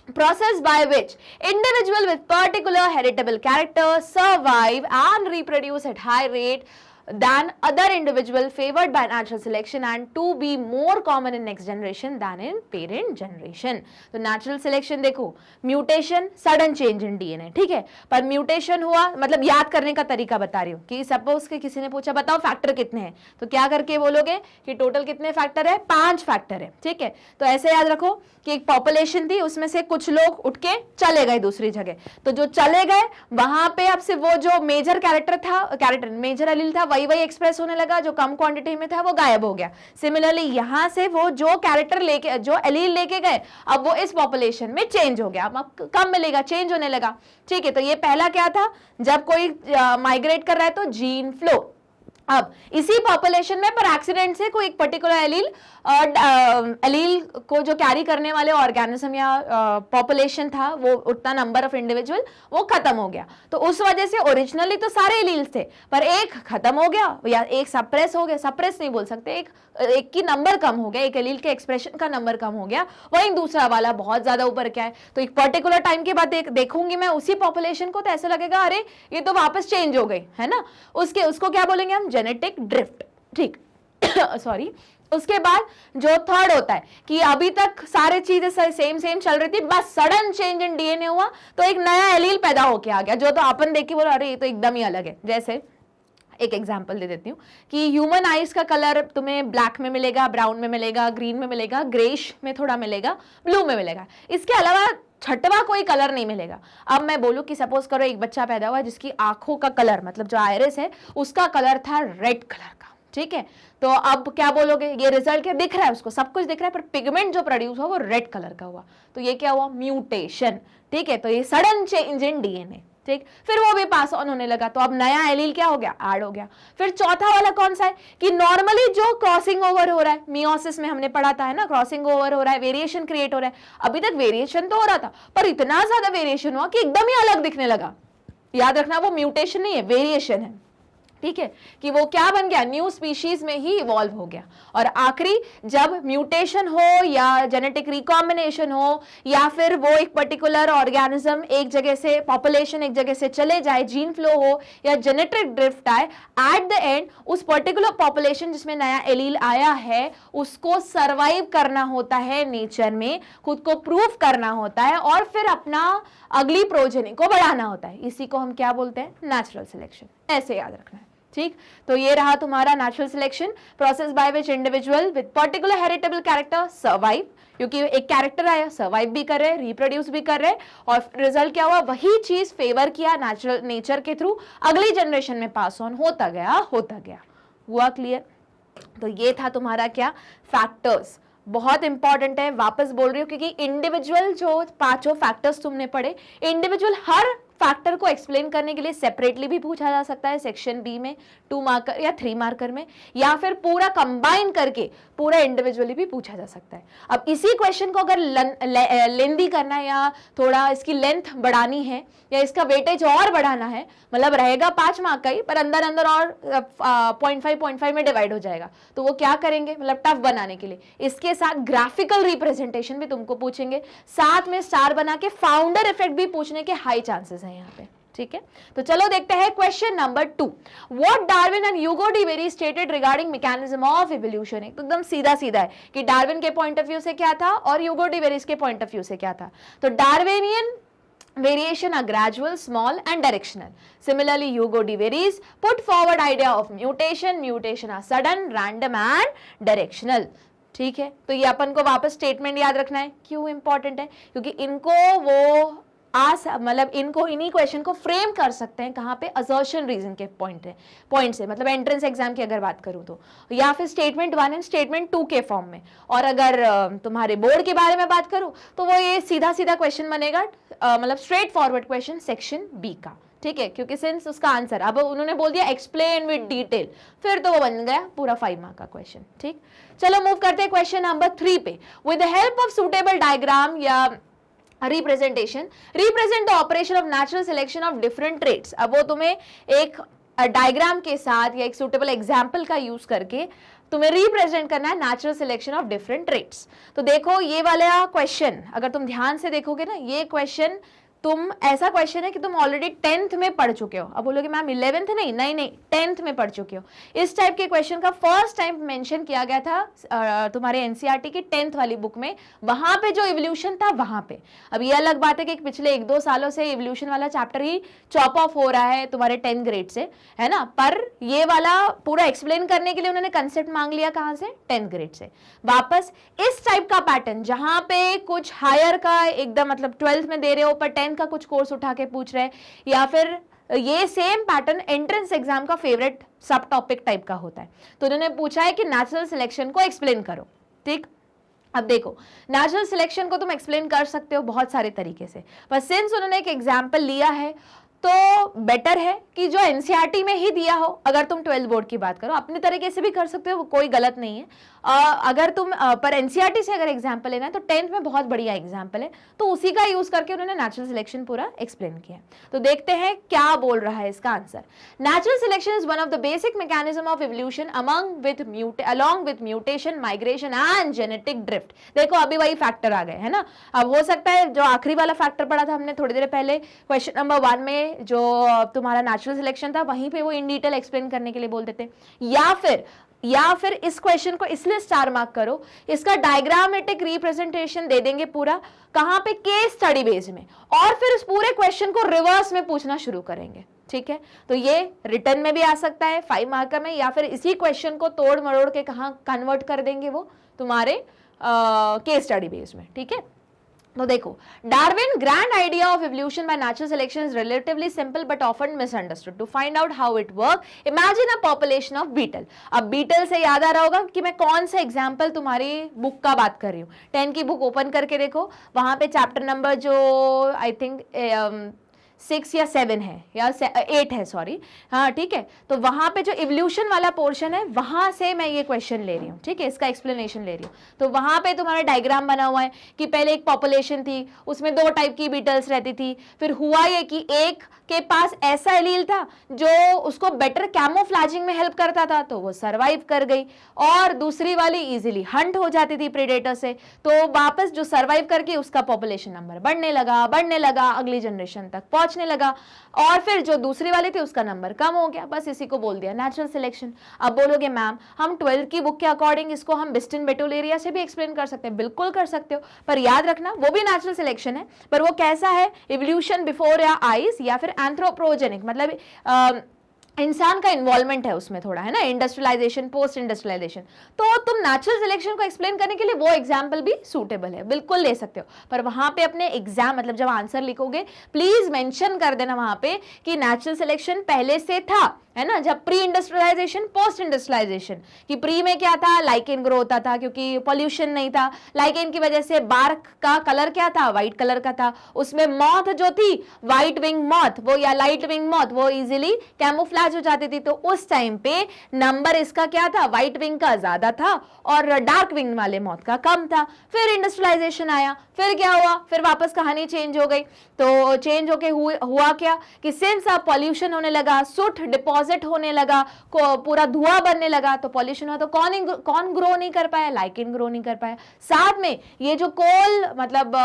process by which individual with particular heritable character survive and reproduce at high rate than other individual favored by natural selection and to be more common in next generation than in parent generation। तो natural selection देखो, mutation sudden change in DNA, ठीक है, पर mutation हुआ, मतलब याद करने का तरीका बता रही हूँ कि सपोज के किसी ने पूछा बताओ फैक्टर कितने हैं, तो क्या करके बोलोगे कि टोटल कितने फैक्टर है, 5 फैक्टर है। ठीक है, तो ऐसे याद रखो कि एक पॉपुलेशन थी, उसमें से कुछ लोग उठ के चले गए दूसरी जगह, तो जो चले गए वहां पे अब से वो जो मेजर कैरेक्टर मेजर एलील था वही एक्सप्रेस होने लगा, जो कम क्वांटिटी में था वो गायब हो गया। सिमिलरली यहां से वो जो कैरेक्टर लेके, जो एलील लेके गए, अब वो इस पॉपुलेशन में चेंज हो गया, अब कम मिलेगा, चेंज होने लगा। ठीक है, तो ये पहला क्या था, जब कोई माइग्रेट कर रहा है तो जीन फ्लो। अब इसी पॉपुलेशन में पर एक्सीडेंट से कोई एक पर्टिकुलर एलील को जो कैरी करने वाले ऑर्गेनिज्म या पॉपुलेशन था, वो उतना नंबर ऑफ इंडिविजुअल वो खत्म हो गया, तो उस वजह से ओरिजिनली तो सारे एलील्स थे पर एक खत्म हो गया या एक सप्रेस हो गया, सप्रेस नहीं बोल सकते, एक की नंबर कम हो गया, एक एलील के एक्सप्रेशन का नंबर कम हो गया, वहीं दूसरा वाला बहुत ज्यादा ऊपर क्या है, तो एक पर्टिकुलर टाइम के बाद देखूंगी मैं उसी पॉपुलेशन को, तो ऐसा लगेगा अरे ये तो वापस चेंज हो गई है ना, उसको क्या बोलेंगे हम, जेनेटिक ड्रिफ्ट। ठीक सॉरी, उसके बाद जो थर्ड होता है कि अभी तक सारे चीजें सेम चल रही थी, बस सडन चेंज इन डीएनए हुआ तो एक नया एलील पैदा होके आ गया, जो तो अपन देख के बोला अरे ये तो एकदम ही अलग है। जैसे एक एग्जांपल दे देती हूँ कि ह्यूमन आइज का कलर तुम्हें ब्लैक में मिलेगा, ब्राउन में मिलेगा, ग्रीन में मिलेगा, ग्रेश में थोड़ा मिलेगा, ब्लू में मिलेगा, इसके अलावा छठवा कोई कलर नहीं मिलेगा। अब मैं बोलूं कि सपोज करो एक बच्चा पैदा हुआ जिसकी आंखों का कलर, मतलब जो आयरिस है उसका कलर था रेड कलर का, ठीक है, तो अब क्या बोलोगे, ये रिजल्ट क्या दिख रहा है, उसको सब कुछ दिख रहा है पर पिगमेंट जो प्रोड्यूस हुआ वो रेड कलर का हुआ, तो ये क्या हुआ, म्यूटेशन। ठीक है, तो ये सडन चेंज इन डीएनए। ठीक, फिर वो भी पास ऑन होने लगा, तो अब नया एलील क्या हो गया, ऐड हो गया। फिर चौथा वाला कौन सा है कि नॉर्मली जो क्रॉसिंग ओवर हो रहा है, मियोसिस में हमने पढ़ा था है ना, क्रॉसिंग ओवर हो रहा है, वेरिएशन क्रिएट हो रहा है, अभी तक वेरिएशन तो हो रहा था पर इतना ज्यादा वेरिएशन हुआ कि एकदम ही अलग दिखने लगा। याद रखना वो म्यूटेशन नहीं है, वेरिएशन है। ठीक है, कि वो क्या बन गया, न्यू स्पीशीज में ही इवॉल्व हो गया। और आखिरी, जब म्यूटेशन हो या जेनेटिक रिकॉम्बिनेशन हो या फिर वो एक पर्टिकुलर ऑर्गेनिज्म एक जगह से, पॉपुलेशन एक जगह से चले जाए, जीन फ्लो हो या जेनेटिक ड्रिफ्ट आए, एट द एंड उस पर्टिकुलर पॉपुलेशन जिसमें नया एलील आया है उसको सर्वाइव करना होता है नेचर में, खुद को प्रूव करना होता है और फिर अपना अगली प्रोजेनी को बढ़ाना होता है। इसी को हम क्या बोलते हैं, नेचुरल सिलेक्शन। ऐसे याद रखना है। ठीक, तो ये रहा तुम्हारा natural selection, process by which individual with particular heritable character survive, क्योंकि एक कैरेक्टर आया, सर्वाइव भी कर रहे, रिप्रोड्यूस भी कर रहे, और रिजल्ट क्या हुआ, वही चीज फेवर किया नेचुरल नेचर के थ्रू, अगली जनरेशन में पास ऑन होता गया। हुआ क्लियर? तो ये था तुम्हारा क्या, फैक्टर्स। बहुत इंपॉर्टेंट है, वापस बोल रही हूँ, क्योंकि इंडिविजुअल जो 5 फैक्टर्स तुमने पढ़े, इंडिविजुअल हर फैक्टर को एक्सप्लेन करने के लिए सेपरेटली भी पूछा जा सकता है सेक्शन बी में 2 मार्कर या 3 मार्कर में, या फिर पूरा कंबाइन करके पूरा इंडिविजुअली भी पूछा जा सकता है। अब इसी क्वेश्चन को अगर लेंदी करना है या थोड़ा इसकी लेंथ बढ़ानी है या इसका वेटेज और बढ़ाना है, मतलब रहेगा 5 मार्क का ही पर अंदर अंदर और 0.5 में डिवाइड हो जाएगा, तो वो क्या करेंगे, मतलब टफ बनाने के लिए इसके साथ ग्राफिकल रिप्रेजेंटेशन भी तुमको पूछेंगे, साथ में स्टार बना के फाउंडर इफेक्ट भी पूछने के हाई चांसेस है यहाँ पे। ठीक है, तो चलो देखते हैं question number 2। What Darwin and Hugo de very stated regarding mechanism of evolution. एक तो एकदम सीधा है कि डार्विन के पॉइंट ऑफ व्यू से क्या था और ह्यूगो डी वेरीज के पॉइंट ऑफ व्यू से क्या था। तो Darwinian variation are gradual, small and directional. Similarly, Hugo de Very's put forward idea of mutation are sudden, random and directional. ठीक है, तो ये अपन को वापस स्टेटमेंट याद रखना है। क्यों इंपॉर्टेंट है, क्योंकि इनको वो मतलब इनको इन्हीं क्वेश्चन को फ्रेम कर सकते हैं कहाँ पे, असर्शन रीजन के पॉइंट से, मतलब एंट्रेंस एग्जाम की अगर बात करूं तो, या फिर स्टेटमेंट 1 एंड स्टेटमेंट 2 के फॉर्म में। और अगर तुम्हारे बोर्ड के बारे में बात करूं तो वो ये सीधा सीधा क्वेश्चन बनेगा, मतलब straight forward question section B का, ठीक है, क्योंकि सिंस उसका आंसर अब उन्होंने बोल दिया एक्सप्लेन विद डिटेल, फिर तो वो बन गया पूरा 5 मार्क का क्वेश्चन। ठीक, चलो मूव करते हैं क्वेश्चन नंबर 3 पे। With the help of suitable diagram या representation represent the operation of natural selection of different traits. अब वो तुम्हें एक डायग्राम के साथ या एक सुटेबल एग्जाम्पल का यूज करके तुम्हें रिप्रेजेंट करना है natural selection of different traits. तो देखो ये वाला क्वेश्चन अगर तुम ध्यान से देखोगे ना, ये क्वेश्चन तुम ऐसा क्वेश्चन है कि तुम ऑलरेडी 10th में पढ़ चुके हो। अब बोलोगे मैम 11th नहीं 10th में पढ़ चुके हो। इस टाइप के क्वेश्चन का फर्स्ट टाइम मेंशन किया गया था तुम्हारे एनसीईआरटी की 10th वाली बुक में, वहां पे जो इवोल्यूशन था वहां पे। अब ये अलग बात है कि पिछले 1-2 सालों से इवोल्यूशन वाला चैप्टर ही चॉप ऑफ हो रहा है तुम्हारे 10th ग्रेड से, है ना, पर ये वाला पूरा एक्सप्लेन करने के लिए उन्होंने कंसेप्ट मांग लिया कहां से, 10th ग्रेड से। वापस इस टाइप का पैटर्न जहां पे कुछ हायर का एकदम मतलब 12th में दे रहे हो पर 10th का कुछ कोर्स उठा के पूछ रहे हैं, या फिर ये सेम पैटर्न एंट्रेंस एग्जाम का फेवरेट सब टॉपिक टाइप का होता है। तो उन्होंने पूछा है कि नेचुरल सिलेक्शन को एक्सप्लेन करो। ठीक, अब देखो नेचुरल सिलेक्शन को तुम एक्सप्लेन कर सकते हो बहुत सारे तरीके से, पर सिंस उन्होंने एक एग्जाम्पल लिया है तो बेटर है कि जो एनसीईआरटी में ही दिया हो। अगर तुम 12th बोर्ड की बात करो अपने तरीके से भी कर सकते हो, कोई गलत नहीं है। अगर तुम पर एनसीईआरटी से अगर एग्जाम्पल लेना है तो 10th में बहुत बढ़िया एग्जाम्पल है, तो उसी का यूज करके उन्होंने नेचुरल सिलेक्शन पूरा एक्सप्लेन किया। तो देखते हैं क्या बोल रहा है इसका answer. Natural selection is one of the basic mechanism of evolution along with mutation, migration and genetic drift. देखो अभी वही फैक्टर आ गए, है ना। अब हो सकता है जो आखिरी वाला फैक्टर पढ़ा था हमने थोड़ी देर पहले क्वेश्चन नंबर 1 में, जो तुम्हारा नेचुरल सिलेक्शन था, वहीं पे वो इन डिटेल एक्सप्लेन करने के लिए बोल देते, या फिर इस क्वेश्चन को इसलिए स्टार मार्क करो, इसका डायग्रामेटिक रिप्रेजेंटेशन दे देंगे पूरा, कहां पे, केस स्टडी बेस में, और फिर इस पूरे क्वेश्चन को रिवर्स में पूछना शुरू करेंगे। ठीक है, तो ये रिटर्न में भी आ सकता है 5 मार्कर में, या फिर इसी क्वेश्चन को तोड़ मरोड़ के कहां कन्वर्ट कर देंगे वो तुम्हारे केस स्टडी बेस में। ठीक है, तो देखो Darwin grand idea of evolution by natural selection is relatively simple but often misunderstood. To find out how it work, imagine a population of beetle. अब बीटल से याद आ रहा होगा कि मैं कौन सा एग्जांपल तुम्हारी बुक का बात कर रही हूँ। 10 की बुक ओपन करके देखो, वहां पे चैप्टर नंबर जो आई थिंक 6 या 7 है या 8 है, सॉरी, हाँ ठीक है। तो वहां पे जो इवोल्यूशन वाला पोर्शन है वहां से मैं ये क्वेश्चन ले रही हूँ। ठीक है, इसका एक्सप्लेनेशन ले रही हूँ। तो वहां पे तुम्हारा डायग्राम बना हुआ है कि पहले एक पॉपुलेशन थी, उसमें 2 टाइप की बीटल्स रहती थी, फिर हुआ ये कि एक के पास ऐसा एलील था जो उसको बेटर कैमोफ्लैजिंग में हेल्प करता था, तो वो सरवाइव कर गई, और दूसरी वाली इजीली हंट हो जाती थी प्रेडेटर से, तो वापस जो सरवाइव करके उसका पॉपुलेशन नंबर बढ़ने लगा, अगली जनरेशन तक पहुंचने लगा, और फिर जो दूसरी वाली थी उसका नंबर कम हो गया। बस इसी को बोल दिया नेचुरल सिलेक्शन। अब बोलोगे मैम हम 12th की बुक के अकॉर्डिंग इसको हम बिस्टन बेटोलेरिया से भी एक्सप्लेन कर सकते हैं। बिल्कुल कर सकते हो, पर याद रखना वो भी नेचुरल सिलेक्शन है, पर वो कैसा है, इवोल्यूशन बिफोर या आइस या फिर एंथ्रोपोजेनिक, मतलब इंसान का इन्वॉल्वमेंट है उसमें थोड़ा, है ना, इंडस्ट्रियलाइजेशन, पोस्ट इंडस्ट्रियलाइजेशन। तो तुम नेचुरल सिलेक्शन को एक्सप्लेन करने के लिए वो एग्जाम्पल भी सूटेबल है, बिल्कुल ले सकते हो, पर वहां पे अपने एग्जाम मतलब जब आंसर लिखोगे प्लीज मेंशन कर देना वहां पे कि नेचुरल सिलेक्शन पहले से था, है ना, जब प्री इंडस्ट्रियलाइजेशन, पोस्ट इंडस्ट्रियलाइजेशन। कि प्री में क्या था, लाइकेन ग्रो होता था क्योंकि पॉल्यूशन नहीं था, लाइकेन की वजह से बार्क का कलर क्या था, व्हाइट कलर का था, उसमें मॉथ जो थी व्हाइट विंग मॉथ वो या लाइट विंग मॉथ वो इजीली कैमोफ्लेज हो जाती थी, तो उस टाइम पे नंबर इसका क्या था, व्हाइट विंग का ज्यादा था और डार्क विंग वाले मॉथ का कम था। फिर इंडस्ट्रियलाइजेशन आया, फिर क्या हुआ, फिर वापस कहानी चेंज हो गई। तो चेंज होके हुआ क्या कि सिंस अब पॉल्यूशन होने लगा, सुट डिपॉजिट होने लगा, पूरा धुआं बनने लगा, तो पॉल्यूशन हुआ, तो कौन ग्रो नहीं कर पाया, लाइकेन ग्रो नहीं कर पाया। साथ में ये जो कोल मतलब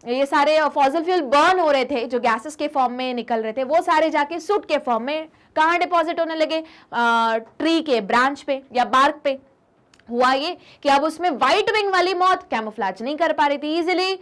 ये सारे फॉसिल फ्यूल बर्न हो रहे थे, जो गैसेस के फॉर्म में निकल रहे थे, वो सारे जाके सुट के फॉर्म में कहाँ डिपॉजिट होने लगे, ट्री के ब्रांच पे या बार्क पे। हुआ ये कि अब उसमें व्हाइट विंग वाली मौत कैमोफ्लेज नहीं कर पा रही थी इजीली,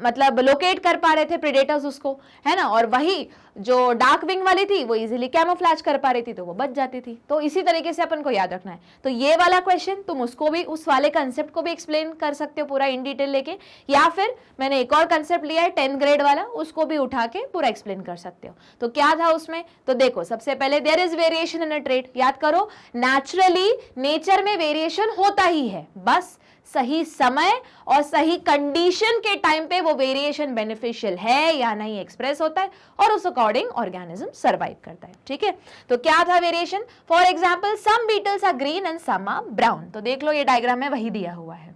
मतलब लोकेट कर पा रहे थे प्रेडेटर्स उसको, है ना, और वही जो डार्क विंग वाली थी वो इजीली कैमोफ्लेज कर पा रही थी तो वो बच जाती थी। तो इसी तरीके से अपन को याद रखना है। तो ये वाला क्वेश्चन तुम उसको भी, उस वाले कंसेप्ट को भी एक्सप्लेन कर सकते हो पूरा इन डिटेल लेके, या फिर मैंने एक और कंसेप्ट लिया है 10th ग्रेड वाला, उसको भी उठा के पूरा एक्सप्लेन कर सकते हो। तो क्या था उसमें, तो देखो सबसे पहले there is variation in a trait, याद करो नेचुरली नेचर में वेरिएशन होता ही है, बस सही समय और सही कंडीशन के टाइम पे वो वेरिएशन बेनिफिशियल है या नहीं एक्सप्रेस होता है और उस अकॉर्डिंग ऑर्गेनिज्म सर्वाइव करता है। ठीक है, तो क्या था variation, for example some beetles are green and some are brown. तो देख लो ये डायग्राम में वही दिया हुआ है।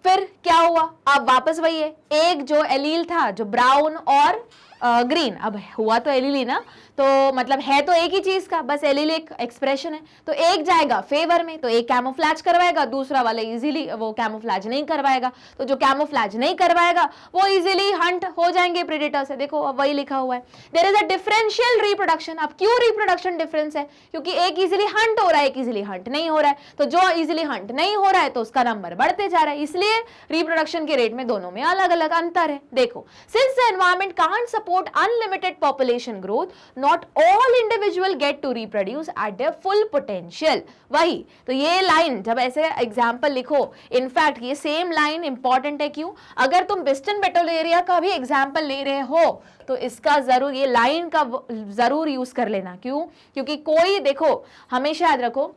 फिर क्या हुआ, अब वापस वही है, एक जो एलील था जो ब्राउन और ग्रीन, अब हुआ तो एलील ही ना, तो मतलब है तो एक ही चीज का, बस एलील एक एक्सप्रेशन है, तो एक जाएगा फेवर में तो एक कैमोफ्लेज करवाएगा, दूसरा वाला इजीली वो कैमोफ्लेज नहीं करवाएगा, तो जो कैमोफ्लेज नहीं करवाएगा वो इजीली हंट हो जाएंगे प्रेडेटर से। देखो अब वही लिखा हुआ है, there is a differential reproduction. अब क्यों रिप्रोडक्शन डिफरेंस है, क्योंकि एक इजीली हंट हो रहा है, एक इजीली हंट नहीं हो रहा है, तो जो इजीली हंट नहीं हो रहा है तो उसका नंबर बढ़ते जा रहा है, इसलिए रिप्रोडक्शन के रेट में दोनों में अलग अलग अंतर है। देखो since the environment can't support unlimited population growth, not all individual get to reproduce at their full potential। वही तो ये लाइन जब ऐसे एग्जाम्पल लिखो, इनफैक्ट ये सेम लाइन इंपॉर्टेंट है, क्यों, अगर तुम वेस्टर्न बेटोलेरिया का भी एग्जाम्पल ले रहे हो तो इसका जरूर ये लाइन का जरूर यूज कर लेना। क्यों, क्योंकि कोई देखो हमेशा याद रखो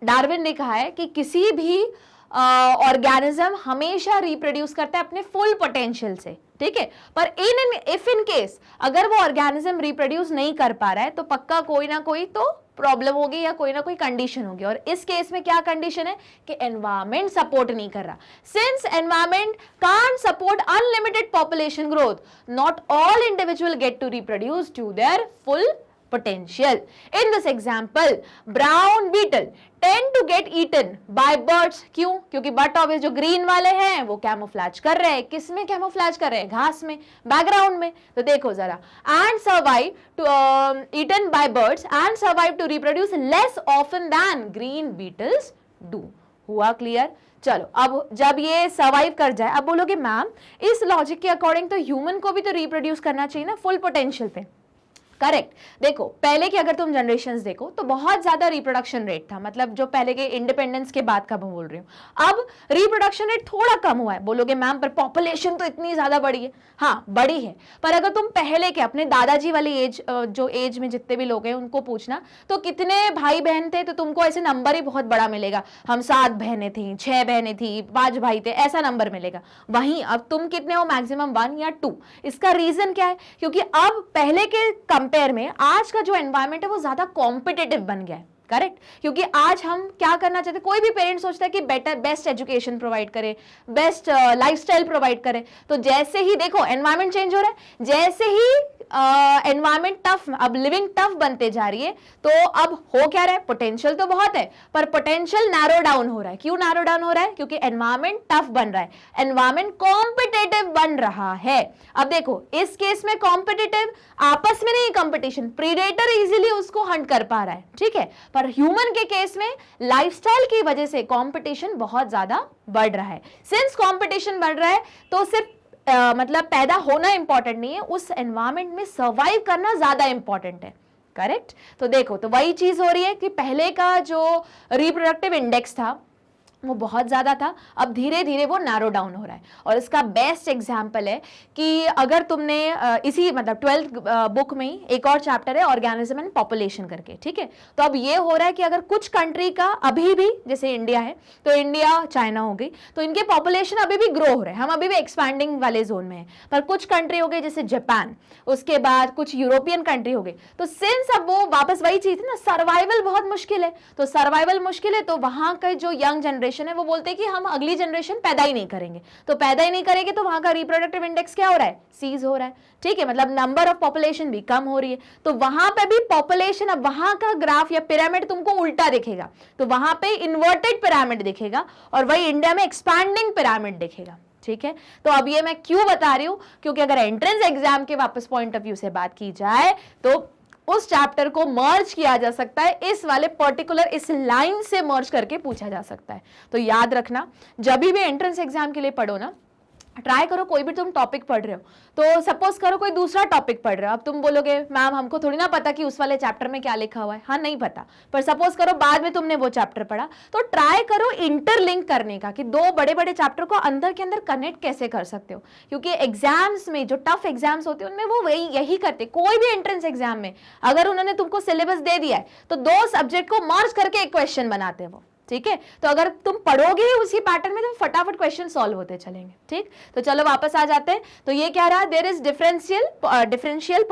डार्विन ने कहा है कि किसी भी ऑर्गेनिज्म हमेशा रिप्रोड्यूस करता है अपने फुल पोटेंशियल से, ठीक है, पर इफ इन केस अगर वो ऑर्गेनिज्म रिप्रोड्यूस नहीं कर पा रहा है तो पक्का कोई ना कोई तो प्रॉब्लम होगी या कोई ना कोई कंडीशन होगी, और इस केस में क्या कंडीशन है कि एनवायरमेंट सपोर्ट नहीं कर रहा। Since environment can't support unlimited population growth, not all individual get to reproduce to their full potential। In this example, brown beetle tend to get eaten by birds। क्यों, क्योंकि but of जो green वाले हैं वो camouflage कर रहे हैं, किस में कैमोफ्लेज कर रहे हैं, घास में, बैकग्राउंड में। तो देखो जरा, and survive to eaten by birds and survive to reproduce less often than green beetles do। हुआ क्लियर? चलो अब जब ये सर्वाइव कर जाए, अब बोलोगे मैम इस लॉजिक के अकॉर्डिंग तो ह्यूमन को भी तो रिप्रोड्यूस करना चाहिए ना फुल पोटेंशियल पे। करेक्ट, देखो पहले की अगर तुम जनरेशंस देखो तो बहुत ज्यादा रिप्रोडक्शन रेट था, मतलब जो पहले के इंडिपेंडेंस के बाद का मैं बोल रही हूँ। अब रिप्रोडक्शन रेट थोड़ा कम हुआ है, बोलोगे मैम पर पॉपुलेशन तो इतनी ज्यादा बढ़ी है। हाँ बढ़ी है, पर अगर तुम पहले के अपने दादाजी वाली एज, जो एज में जितने भी लोग हैं उनको पूछना तो कितने भाई बहन थे, तो तुमको ऐसे नंबर ही बहुत बड़ा मिलेगा, हम 7 बहनें थी, 6 बहनें थी, 5 भाई थे, ऐसा नंबर मिलेगा। वहीं अब तुम कितने हो, मैक्सिमम 1 या 2। इसका रीजन क्या है, क्योंकि अब पहले के कंपेयर में आज का जो एनवायरनमेंट है वो ज्यादा कॉम्पिटिटिव बन गया है। करेक्ट, क्योंकि आज हम क्या करना चाहते हैं, कोई भी पेरेंट सोचता है कि बेटर बेस्ट एजुकेशन प्रोवाइड करे, बेस्ट लाइफस्टाइल प्रोवाइड करे। तो जैसे ही देखो एनवायरनमेंट चेंज हो रहा है, जैसे ही एनवायरनमेंट टफ, अब लिविंग टफ बनते जा रही है, तो अब हो क्या रहा है, पोटेंशियल तो बहुत है पर पोटेंशियल नैरो डाउन हो रहा है। क्यों नैरो डाउन हो रहा है, क्योंकि एनवायरनमेंट टफ बन रहा है, एनवायरनमेंट कॉम्पिटिटिव बन रहा है। अब देखो इस केस में कॉम्पिटिटिव आपस में नहीं, कंपटीशन, प्रीडेटर इजीली उसको हंट कर पा रहा है, ठीक है, पर ह्यूमन के केस में लाइफस्टाइल की वजह से कंपटीशन बहुत ज्यादा बढ़ रहा है। सिंस कंपटीशन बढ़ रहा है तो सिर्फ मतलब पैदा होना इंपॉर्टेंट नहीं है, उस एनवायरनमेंट में सर्वाइव करना ज्यादा इंपॉर्टेंट है। करेक्ट, तो देखो तो वही चीज हो रही है कि पहले का जो रिप्रोडक्टिव इंडेक्स था वो बहुत ज्यादा था, अब धीरे धीरे वो नैरो डाउन हो रहा है। और इसका बेस्ट एग्जांपल है कि अगर तुमने इसी मतलब 12th बुक में ही एक और चैप्टर है ऑर्गेनिज्म एंड पॉपुलेशन करके, ठीक है, तो अब ये हो रहा है कि अगर कुछ कंट्री का अभी भी, जैसे इंडिया है तो इंडिया चाइना हो गई, तो इनके पॉपुलेशन अभी भी ग्रो हो रहे हैं, हम अभी भी एक्सपैंडिंग वाले जोन में है, पर कुछ कंट्री हो गई जैसे जापान, उसके बाद कुछ यूरोपियन कंट्री हो गई, तो सिंस अब वो वापस वही चीज है ना, सर्वाइवल बहुत मुश्किल है, तो सर्वाइवल मुश्किल है तो वहां का जो यंग जनरेशन है वो बोलते हैं कि हम अगली जनरेशन पैदा ही नहीं करेंगे, तो पैदा ही नहीं करेंगे तो वहां का रिप्रोडक्टिव इंडेक्स क्या हो रहा है, सीज हो रहा है, ठीक है, मतलब नंबर ऑफ पॉपुलेशन भी कम हो रही है। तो वहां पे भी पॉपुलेशन, अब वहां का ग्राफ या पिरामिड तुमको उल्टा दिखेगा, तो वहां पे इन्वर्टेड पिरामिड दिखेगा और वही इंडिया में एक्सपैंडिंग पिरामिड दिखेगा, ठीक है। तो अब ये मैं क्यों बता रही हूं, क्योंकि अगर एंट्रेंस एग्जाम के वापस पॉइंट ऑफ व्यू से बात की जाए तो उस चैप्टर को मर्ज किया जा सकता है, इस वाले पर्टिकुलर इस लाइन से मर्ज करके पूछा जा सकता है। तो याद रखना, जब भी एंट्रेंस एग्जाम के लिए पढ़ो ना, ट्राई करो कोई भी तुम टॉपिक पढ़ रहे हो, तो सपोज करो कोई दूसरा टॉपिक पढ़ रहे हो, अब तुम बोलोगे मैम हमको थोड़ी ना पता कि उस वाले चैप्टर में क्या लिखा हुआ है। हाँ नहीं पता, पर सपोज करो बाद में तुमने वो चैप्टर पढ़ा, तो ट्राई करो इंटरलिंक करने का कि दो बड़े बड़े चैप्टर को अंदर के अंदर कनेक्ट कैसे कर सकते हो, क्योंकि एग्जाम्स में जो टफ एग्जाम्स होते हैं उनमें वो वही यही करते। कोई भी एंट्रेंस एग्जाम में अगर उन्होंने तुमको सिलेबस दे दिया है तो दो सब्जेक्ट को मर्ज करके एक क्वेश्चन बनाते हैं वो, ठीक है। तो अगर तुम पढ़ोगे ही उसी पैटर्न में तो फटाफट क्वेश्चन सॉल्व होते चलेंगे, ठीक। तो चलो वापस आ जाते हैं। तो ये क्या रहा, there is differential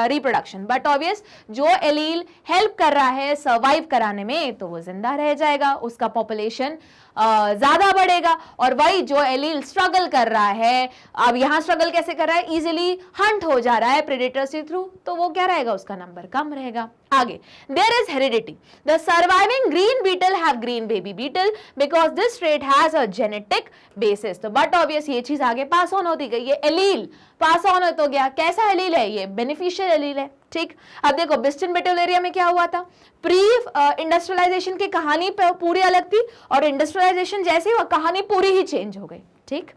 reproduction, but obvious जो एलील हेल्प कर रहा है सर्वाइव कराने में तो वो जिंदा रह जाएगा, उसका पॉपुलेशन ज्यादा बढ़ेगा, और वही जो एलील स्ट्रगल कर रहा है, अब यहां स्ट्रगल कैसे कर रहा है, इजिली हंट हो जा रहा है प्रेडेटर्स के थ्रू, तो वो क्या रहेगा, उसका नंबर कम रहेगा। आगे, there is heredity, the surviving green beetle have green baby beetle because this trait has a genetic basis. तो बट ऑब्वियस ये चीज आगे पास ऑन होती गई, ये एलील पास ऑन हो गया। कैसा एलील है ये, बेनिफिशियल एलील है, ठीक। अब देखो बिस्टन बेटेलेरिया में क्या हुआ था, प्री इंडस्ट्रियलाइजेशन की कहानी पूरी अलग थी, और इंडस्ट्रियलाइजेशन जैसे ही कहानी पूरी ही चेंज हो गई, ठीक।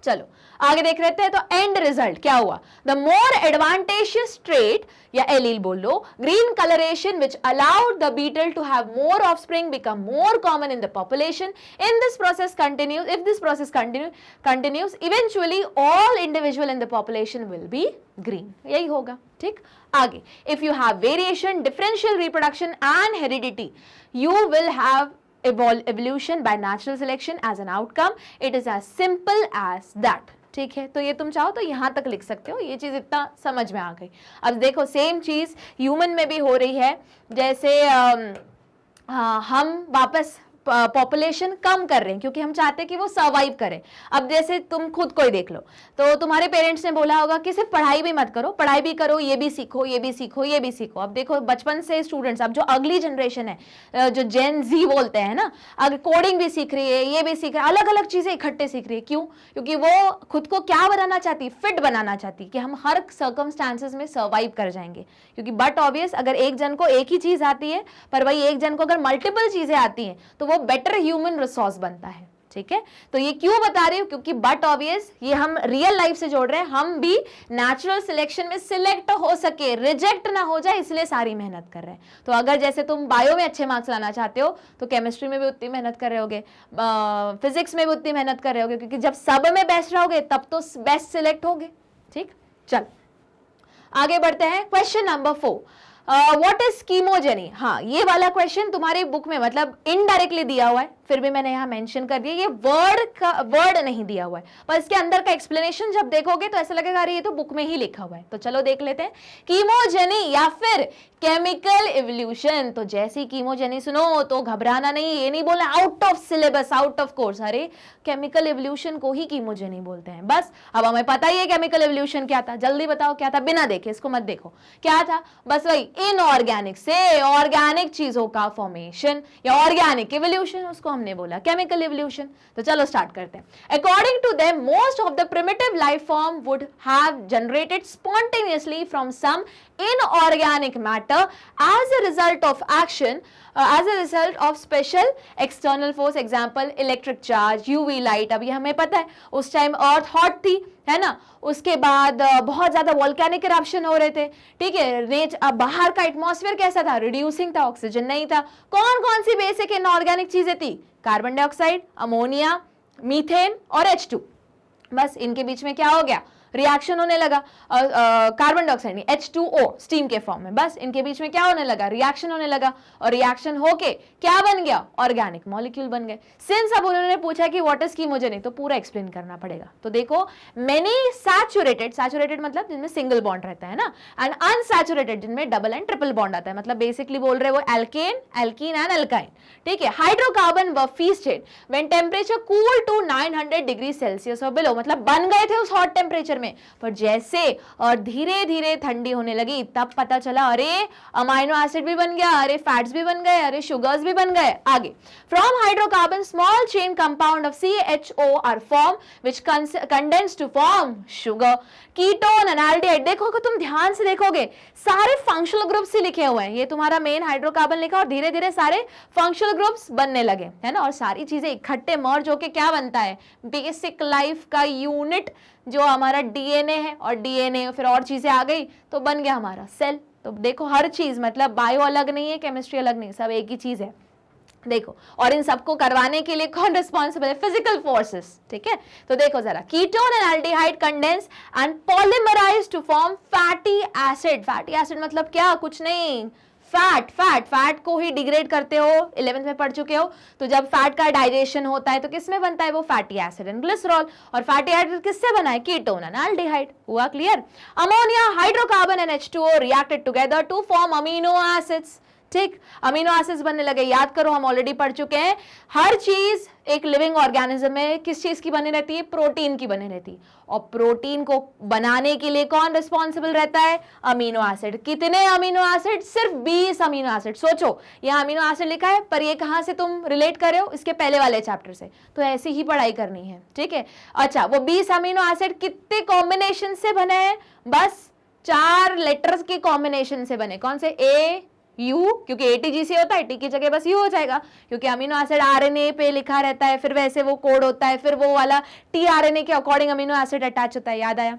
चलो आगे देख लेते हैं। तो एंड रिजल्ट क्या हुआ, द मोर एडवांटेजियस ट्रेट या एलील बोल लो, green coloration which allowed the beetle to have more offspring become more common in the population. In this process continues, if this process continues eventually all individual in the population will be green, यही होगा, ठीक। आगे, if you have variation, differential reproduction and heredity, you will have evolution by natural selection as an outcome. It is as simple as that, ठीक है। तो ये तुम चाहो तो यहां तक लिख सकते हो, ये चीज इतना समझ में आ गई। अब देखो सेम चीज ह्यूमन में भी हो रही है, जैसे हम वापस पॉपुलेशन कम कर रहे हैं क्योंकि हम चाहते हैं कि वो सर्वाइव करें। अब जैसे तुम खुद को ही देख लो, तो तुम्हारे पेरेंट्स ने बोला होगा कि सिर्फ पढ़ाई भी मत करो, पढ़ाई भी करो, ये भी सीखो, ये भी सीखो, ये भी सीखो। अब देखो बचपन से स्टूडेंट्स, अब जो अगली जनरेशन है जो जेन जी बोलते हैं ना, अगर कोडिंग भी सीख रही है, ये भी सीख रही है, अलग अलग चीजें इकट्ठे सीख रही है। क्यों? क्योंकि वो खुद को क्या बनाना चाहती, फिट बनाना चाहती कि हम हर सर्कमस्टांसेस में सर्वाइव कर जाएंगे। क्योंकि बट ऑब्वियस अगर एक जन को एक ही चीज आती है, पर वही एक जन को अगर मल्टीपल चीजें आती हैं तो वो बेटर ह्यूमन रिसोर्स बनता है, ठीक है। तो ये क्यों बता रही हूं, क्योंकि बट ऑब्वियस ये हम रियल लाइफ से जोड़ रहे हैं, हम भी नेचुरल सिलेक्शन में सिलेक्ट हो सके, रिजेक्ट ना हो जाए, इसलिए सारी मेहनत कर रहे हैं। तो अगर जैसे तुम बायो में अच्छे मार्क्स लाना चाहते हो तो केमिस्ट्री में भी उतनी मेहनत कर रहे होगे, फिजिक्स में भी उतनी मेहनत कर रहे होगे, क्योंकि जब सब में बेस्ट रहोगे तब तो बेस्ट सिलेक्ट होगे, ठीक। चल आगे बढ़ते हैं। Question number 4, what is chemogeny. हाँ, ये वाला क्वेश्चन तुम्हारी बुक में मतलब इनडायरेक्टली दिया हुआ है, फिर भी मैंने यहाँ मेंशन कर दिया, ये वर्ड नहीं दिया हुआ है, पर इसके अंदर का एक्सप्लेनेशन जब देखोगे तो ऐसा लगेगा अरे ये तो बुक में ही लिखा हुआ है। तो चलो देख लेते हैं। कीमोजेनी या फिर केमिकल इवोल्यूशन। तो जैसे ही कीमोजेनी सुनो तो घबराना नहीं, ये नहीं बोलना out of syllabus, out of course, अरे केमिकल इवोल्यूशन को ही कीमोजेनी बोलते हैं बस। अब हमें पता ही है केमिकल इवोल्यूशन क्या था, जल्दी बताओ क्या था, बिना देखे, इसको मत देखो, क्या था, बस वही इनऑर्गेनिक से ऑर्गेनिक चीजों का फॉर्मेशन या ऑर्गेनिक इवोल्यूशन, उसको हमने बोला केमिकल इवोल्यूशन। तो चलो स्टार्ट करते हैं। According to them most of the primitive life form would have generated spontaneously from some inorganic matter as a result of action, as a result of special external force, example electric charge, UV light। अब ये हमें पता है उस time अर्थ hot थी, है ना, उसके बाद बहुत ज्यादा वोल्केनिक इरप्शन हो रहे थे, ठीक है। बाहर का एटमॉस्फेयर कैसा था, रिड्यूसिंग था, ऑक्सीजन नहीं था। कौन कौन सी बेसिक इनऑर्गेनिक चीजें थी, कार्बन डाइऑक्साइड, अमोनिया, मीथेन और H2। बस इनके बीच में क्या हो गया, रिएक्शन होने लगा, कार्बन डाइऑक्साइड H2O स्टीम के फॉर्म में, बस इनके बीच में क्या होने लगा, रिएक्शन होने लगा, और रिएक्शन होके क्या बन गया, ऑर्गेनिक मॉलिक्यूल बन गए। सिंस अब उन्होंने पूछा कि व्हाट इज कीमोजेनी, तो पूरा एक्सप्लेन करना पड़ेगा। तो देखो मेनी सैचुरेटेड, सैचुरेटेड मतलब जिनमें सिंगल बॉन्ड रहता है ना, एंड अनसैचुरेटेड जिनमें डबल एंड ट्रिपल बॉन्ड आता है, मतलब बेसिकली बोल रहे वो एल्केन, एल्कीन एंड एल्काइन, ठीक है। Hydrocarbon were feasted when temperature cool to 900 degree Celsius और बिलो, मतलब बन गए थे उस हॉट टेम्परेचर में, में, पर जैसे और धीरे धीरे ठंडी होने लगी तब पता चला अरे अमाइनो एसिड भी बन गया, अरे फैट्स भी बन गए, अरे शुगर्स भी बन गए। आगे, from hydrocarbon small chain compound of CHO are form which condense to form sugar, ketone, an aldehyde. देखोगे तुम ध्यान से देखोगे सारे फंक्शनल ग्रुप्स ही लिखे हुए हैं, ये तुम्हारा मेन हाइड्रोकार्बन लिखा और धीरे धीरे सारे फंक्शनल ग्रुप्स बनने लगे, है ना। और सारी चीजें इकट्ठे मर्ज होके क्या बनता है, बेसिक लाइफ का यूनिट जो हमारा DNA है, और DNA फिर और चीजें आ गई तो बन गया हमारा सेल। तो देखो हर चीज मतलब बायो अलग नहीं है, केमिस्ट्री अलग नहीं, सब एक ही चीज है। देखो, और इन सबको करवाने के लिए कौन रिस्पॉन्सिबल है, फिजिकल फोर्सेस, ठीक है। तो देखो जरा, ketone and aldehyde condense and polymerise to form fatty acid. Fatty acid मतलब क्या, कुछ नहीं, फैट को ही डिग्रेड करते हो, 11th में पढ़ चुके हो। तो जब फैट का डाइजेशन होता है तो किसमें बनता है वो, फैटी एसिड एंड ग्लिसरॉल। और फैटी एसिड किससे बना है, कीटोन एंड एल्डिहाइड। हुआ clear. Ammonia, hydrocarbon and H2O reacted together to form amino acids. ठीक, अमीनो एसिड्स बनने लगे। याद करो, हम ऑलरेडी पढ़ चुके हैं, हर चीज एक लिविंग ऑर्गेनिज्म में किस चीज की बनी रहती है, प्रोटीन की बनी रहती है। और प्रोटीन को बनाने के लिए कौन रिस्पॉन्सिबल रहता है, अमीनो एसिड। कितने अमीनो एसिड, सिर्फ 20 अमीनो एसिड। सोचो, यहाँ अमीनो एसिड लिखा है पर ये कहां से तुम रिलेट कर रहे हो, इसके पहले वाले चैप्टर से, तो ऐसी ही पढ़ाई करनी है, ठीक है। अच्छा, वो 20 अमीनो एसिड कितने कॉम्बिनेशन से बने हैं, बस 4 लेटर्स के कॉम्बिनेशन से बने। कौन से, ए यू, क्योंकि ATGC होता है, टी की जगह बस यू हो जाएगा, क्योंकि अमीनो एसिड RNA पे लिखा रहता है, फिर वैसे वो कोड होता है, फिर वो वाला tRNA के अकॉर्डिंग अमीनो एसिड अटैच होता है। याद आया।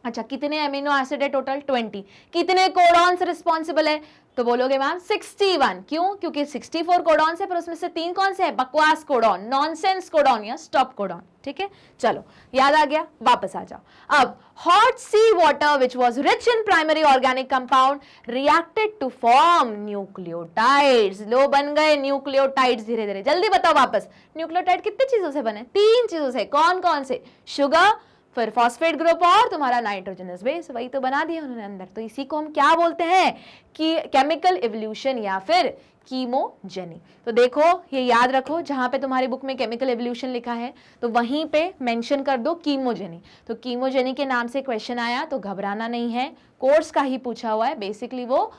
अच्छा, कितने अमीनो एसिड है टोटल, 20। कितने कोडॉन्स रिस्पॉन्सिबल है, तो बोलोगे मैम 61। क्यों, क्योंकि 64 कोडॉन है, पर उसमें से 3 कौन से है, बकवास कोडॉन, नॉनसेंस कोडॉन या स्टॉप कोडॉन, ठीक है। चलो, याद आ गया, वापस आ जाओ। अब hot sea water which was rich in primary organic compound reacted to form nucleotides. लो, बन गए न्यूक्लियोटाइड्स धीरे धीरे। जल्दी बताओ वापस, न्यूक्लियोटाइड कितनी चीजों से बने, 3 चीजों से। कौन कौन से, शुगर, फिर फॉस्फेट ग्रुप और तुम्हारा नाइट्रोजनस बेस, वही तो बना दिया उन्होंने अंदर। तो इसी को हम क्या बोलते हैं कि केमिकल इवोल्यूशन या फिर कीमोजेनी। तो देखो, ये याद रखो, जहां पे तुम्हारी बुक में केमिकल इवोल्यूशन लिखा है तो वहीं पे मेंशन कर दो कीमोजेनी। तो कीमोजेनी के नाम से क्वेश्चन आया तो घबराना नहीं है, कोर्स का ही पूछा हुआ है। बेसिकली वो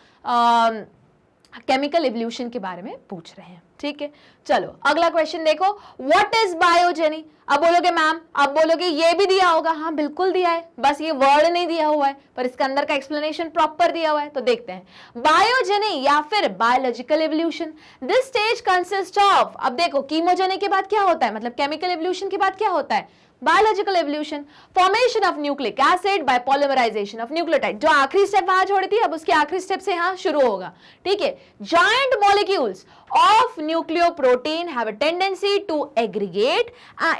केमिकल इवोल्यूशन के बारे में पूछ रहे हैं, ठीक है। चलो अगला क्वेश्चन देखो, व्हाट इज बायोजेनी। अब बोलोगे मैम, अब बोलोगे ये भी दिया होगा, हाँ बिल्कुल दिया है, बस ये वर्ड नहीं दिया हुआ है, पर इसके अंदर का एक्सप्लेनेशन प्रॉपर दिया हुआ है। तो देखते हैं, बायोजेनी या फिर biological evolution, this stage consist of. अब देखो, कीमोजेनी के बाद क्या होता है, मतलब केमिकल इवोल्यूशन के बाद क्या होता है, biological evolution, formation of nucleic acid by polymerisation of nucleotide. जो आखिरी स्टेप वहां छोड़ी थी, अब उसके आखिरी स्टेप से यहां शुरू होगा, ठीक है। Joint molecules of nucleoprotein have a tendency to aggregate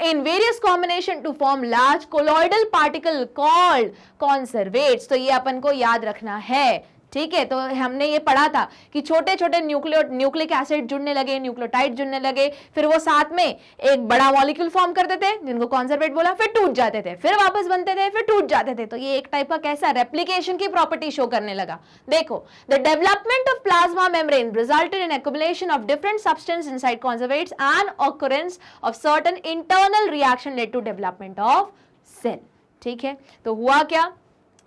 in various combination to form large colloidal particle called conservates। तो ये अपन को याद रखना है, ठीक है। तो हमने ये पढ़ा था कि छोटे छोटे न्यूक्लिक एसिड जुड़ने लगे, न्यूक्लियोटाइड जुड़ने लगे, फिर वो साथ में एक बड़ा मॉलिक्यूल फॉर्म करते थे जिनको कॉन्जर्वेट बोला, फिर टूट जाते थे, फिर वापस बनते थे, फिर टूट जाते थे। तो ये एक टाइप का कैसा रेप्लिकेशन की प्रॉपर्टी शो करने लगा। देखो, the development of plasma membrane resulted in accumulation of different substance inside coacervates and occurrence of certain internal reaction led to development of cell, ठीक है। तो हुआ क्या,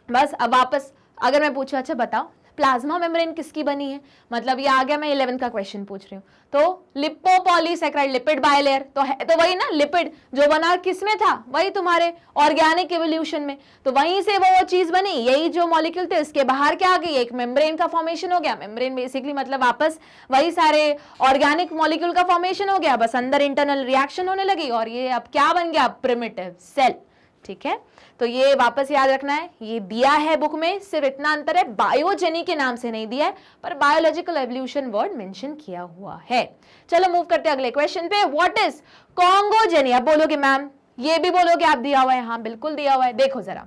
बस अब वापस अगर मैं पूछूं, अच्छा बताओ प्लाज्मा मेम्ब्रेन किसकी बनी है, मतलब ये आ गया, मैं 11th का क्वेश्चन पूछ रही हूँ। तो लिपोपॉलीसैकेराइड, लिपिड बायलेयर, तो है तो वही ना, लिपिड जो बना किसमें था, वही तुम्हारे ऑर्गेनिक इवोल्यूशन में। तो वहीं से वो चीज बनी, यही जो मॉलिक्यूल थे इसके बाहर क्या आ गई, एक मेम्ब्रेन का फॉर्मेशन हो गया। मेम्ब्रेन बेसिकली मतलब वापस वही सारे ऑर्गेनिक मॉलिक्यूल का फॉर्मेशन हो गया, बस अंदर इंटरनल रिएक्शन होने लगी और ये अब क्या बन गया, प्रिमिटिव सेल, ठीक है। तो ये वापस याद रखना है, ये दिया है बुक में, सिर्फ इतना अंतर है, बायोजेनी के नाम से नहीं दिया है, पर बायोलॉजिकल एवोल्यूशन वर्ड मेंशन किया हुआ है। चलो मूव करते हैं अगले क्वेश्चन पे, व्हाट इज कॉन्गोजेनी। अब बोलोगे मैम, ये भी बोलोगे आप दिया हुआ है, हाँ बिल्कुल दिया हुआ है। देखो जरा,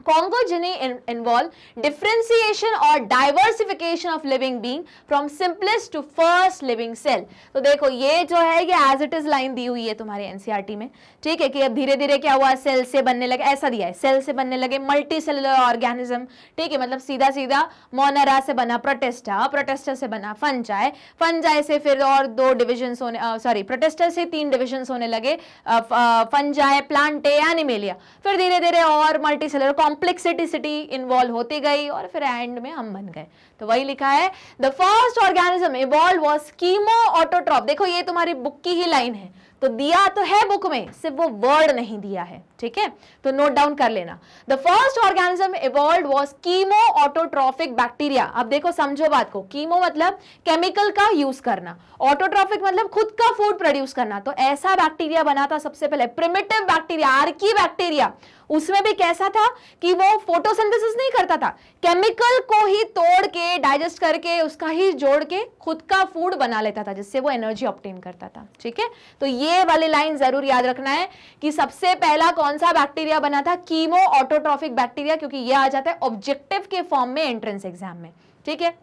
Congogeny involve differentiation or diversification of living being from simplest to first living cell. तो देखो ये जो है ये as it is लाइन दी हुई है तुम्हारे एनसीईआरटी में, ठीक है, कि अब धीरे धीरे क्या हुआ, सेल से बनने लगे, ऐसा दिया है, सेल से बनने लगे मल्टी सेलुलर ऑर्गेनिज्म, ठीक है, मतलब सीधा सीधा मोनेरा से बना प्रोटिस्टा, प्रोटिस्टा से बना फंजाई, फंजाई से फिर और दो डिविजन्स होने, सॉरी प्रोटिस्टा से 3 डिविजन्स होने लगे, फंजाई, प्लांटे, एनिमेलिया, फिर धीरे धीरे और मल्टी सेलुलर कॉम्प्लेक्सिटी इन्वॉल्व होती गई और फिर एंड में हम बन गए। तो वही लिखा है, the first organism evolve was chemo autotroph. देखो ये तुम्हारी बुक की ही लाइन है, तो दिया तो है बुक में, सिर्फ वो वर्ड नहीं दिया है, ठीक है, तो नोट डाउन कर लेना। The first organism evolve was chemo autotrophic bacteria. अब देखो समझो बात को, कीमो मतलब केमिकल का यूज करना, ऑटोट्रॉफिक मतलब खुद का फूड प्रोड्यूस करना। तो ऐसा बैक्टीरिया बना था सबसे पहले, प्रिमिटिव बैक्टीरिया, आर्की बैक्टीरिया। उसमें भी कैसा था कि वो फोटोसिंथेसिस नहीं करता था, केमिकल को ही तोड़ के डाइजेस्ट करके उसका ही जोड़ के खुद का फूड बना लेता था, जिससे वो एनर्जी ऑब्टेन करता था, ठीक है। तो ये वाली लाइन जरूर याद रखना है कि सबसे पहला कौन सा बैक्टीरिया बना था, कीमो ऑटोट्रॉफिक बैक्टीरिया, क्योंकि ये आ जाता है ऑब्जेक्टिव के फॉर्म में एंट्रेंस एग्जाम में, ठीक है,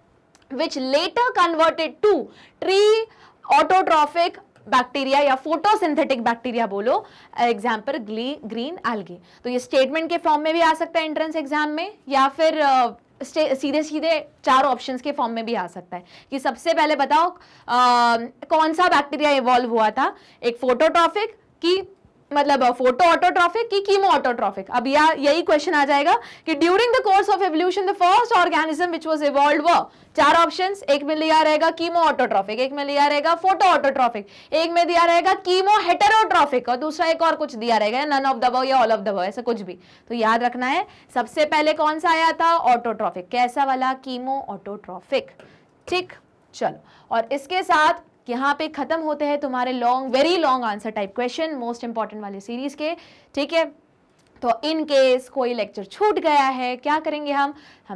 which later converted to tree autotrophic bacteria या फोटोसिंथेटिक बैक्टीरिया बोलो, एग्जाम्पल ग्रीन algae। तो ये स्टेटमेंट के फॉर्म में भी आ सकता है एंट्रेंस एग्जाम में, या फिर सीधे सीधे 4 ऑप्शंस के फॉर्म में भी आ सकता है कि सबसे पहले बताओ कौन सा बैक्टीरिया इवॉल्व हुआ था, एक फोटोट्रॉफिक की मतलब फोटो ऑटोट्रॉफिक की कीमो ऑटोट्रॉफिक। अब यही क्वेश्चन आ जाएगा कि during the course of evolution the first organism which was evolved were, 4 options, एक में लिया रहेगा कीमो ऑटोट्रॉफिक, एक में लिया रहेगा फोटो ऑटोट्रॉफिक, एक में दिया रहेगा कीमो हेटेरोट्रॉफिक, और दूसरा एक और कुछ दिया रहेगा नन ऑफ द अबव या ऑल ऑफ द अबव, ऐसा कुछ भी। तो याद रखना है सबसे पहले कौन सा आया था, ऑटोट्रॉफिक, कैसा वाला, कीमो ऑटोट्रॉफिक, ठीक। चलो, और इसके साथ यहाँ पे खत्म होते हैं तुम्हारे long, very long answer type question most important वाले सीरीज के, ठीक है। तो इन केस कोई लेक्चर छूट गया है, क्या करेंगे हम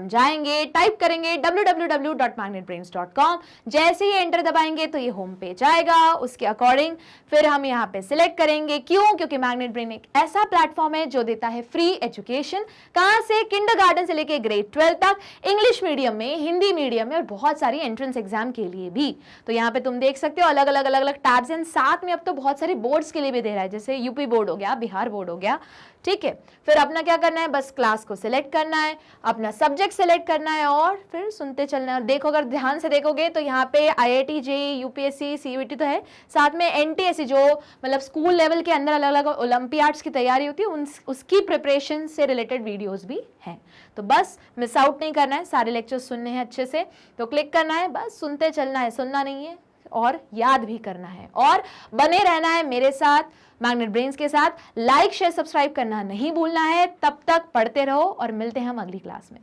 जाएंगे, टाइप करेंगे www.magnetbrains.com, जैसे ही एंटर दबाएंगे तो ये होम पेज आएगा, उसके अकॉर्डिंग फिर हम यहाँ पे सिलेक्ट करेंगे। क्यों? क्योंकि मैग्नेट ब्रेन एक ऐसा प्लेटफॉर्म है जो देता है फ्री एजुकेशन, कहाँ से, किंडरगार्टन से लेके ग्रेड 12 तक, इंग्लिश मीडियम में, हिंदी मीडियम में, और बहुत सारी एंट्रेंस एग्जाम के लिए भी। तो यहाँ पे तुम देख सकते हो अलग अलग टैब्स हैं, साथ में अब तो बहुत सारी बोर्ड्स के लिए भी दे रहा है, जैसे यूपी बोर्ड हो गया, बिहार बोर्ड हो गया, ठीक है। फिर अपना क्या करना है, बस क्लास को सिलेक्ट करना है, अपना सब्जेक्ट सिलेक्ट करना है और फिर सुनते चलना है। और देखो, अगर ध्यान से देखोगे तो यहाँ पे IIT JEE UPSC CUET तो है, साथ में NTSC जो मतलब स्कूल लेवल के अंदर अलग अलग ओलंपियाड्स की तैयारी होती है, उसकी प्रिपरेशन से रिलेटेड वीडियोस भी हैं। तो बस मिस आउट नहीं करना है, सारे लेक्चर्स सुनने हैं अच्छे से, तो क्लिक करना है, बस सुनते चलना है, सुनना नहीं है और याद भी करना है, और बने रहना है मेरे साथ, मैग्नेट ब्रेन्स के साथ। लाइक शेयर सब्सक्राइब करना नहीं भूलना है। तब तक पढ़ते रहो और मिलते हैं हम अगली क्लास में।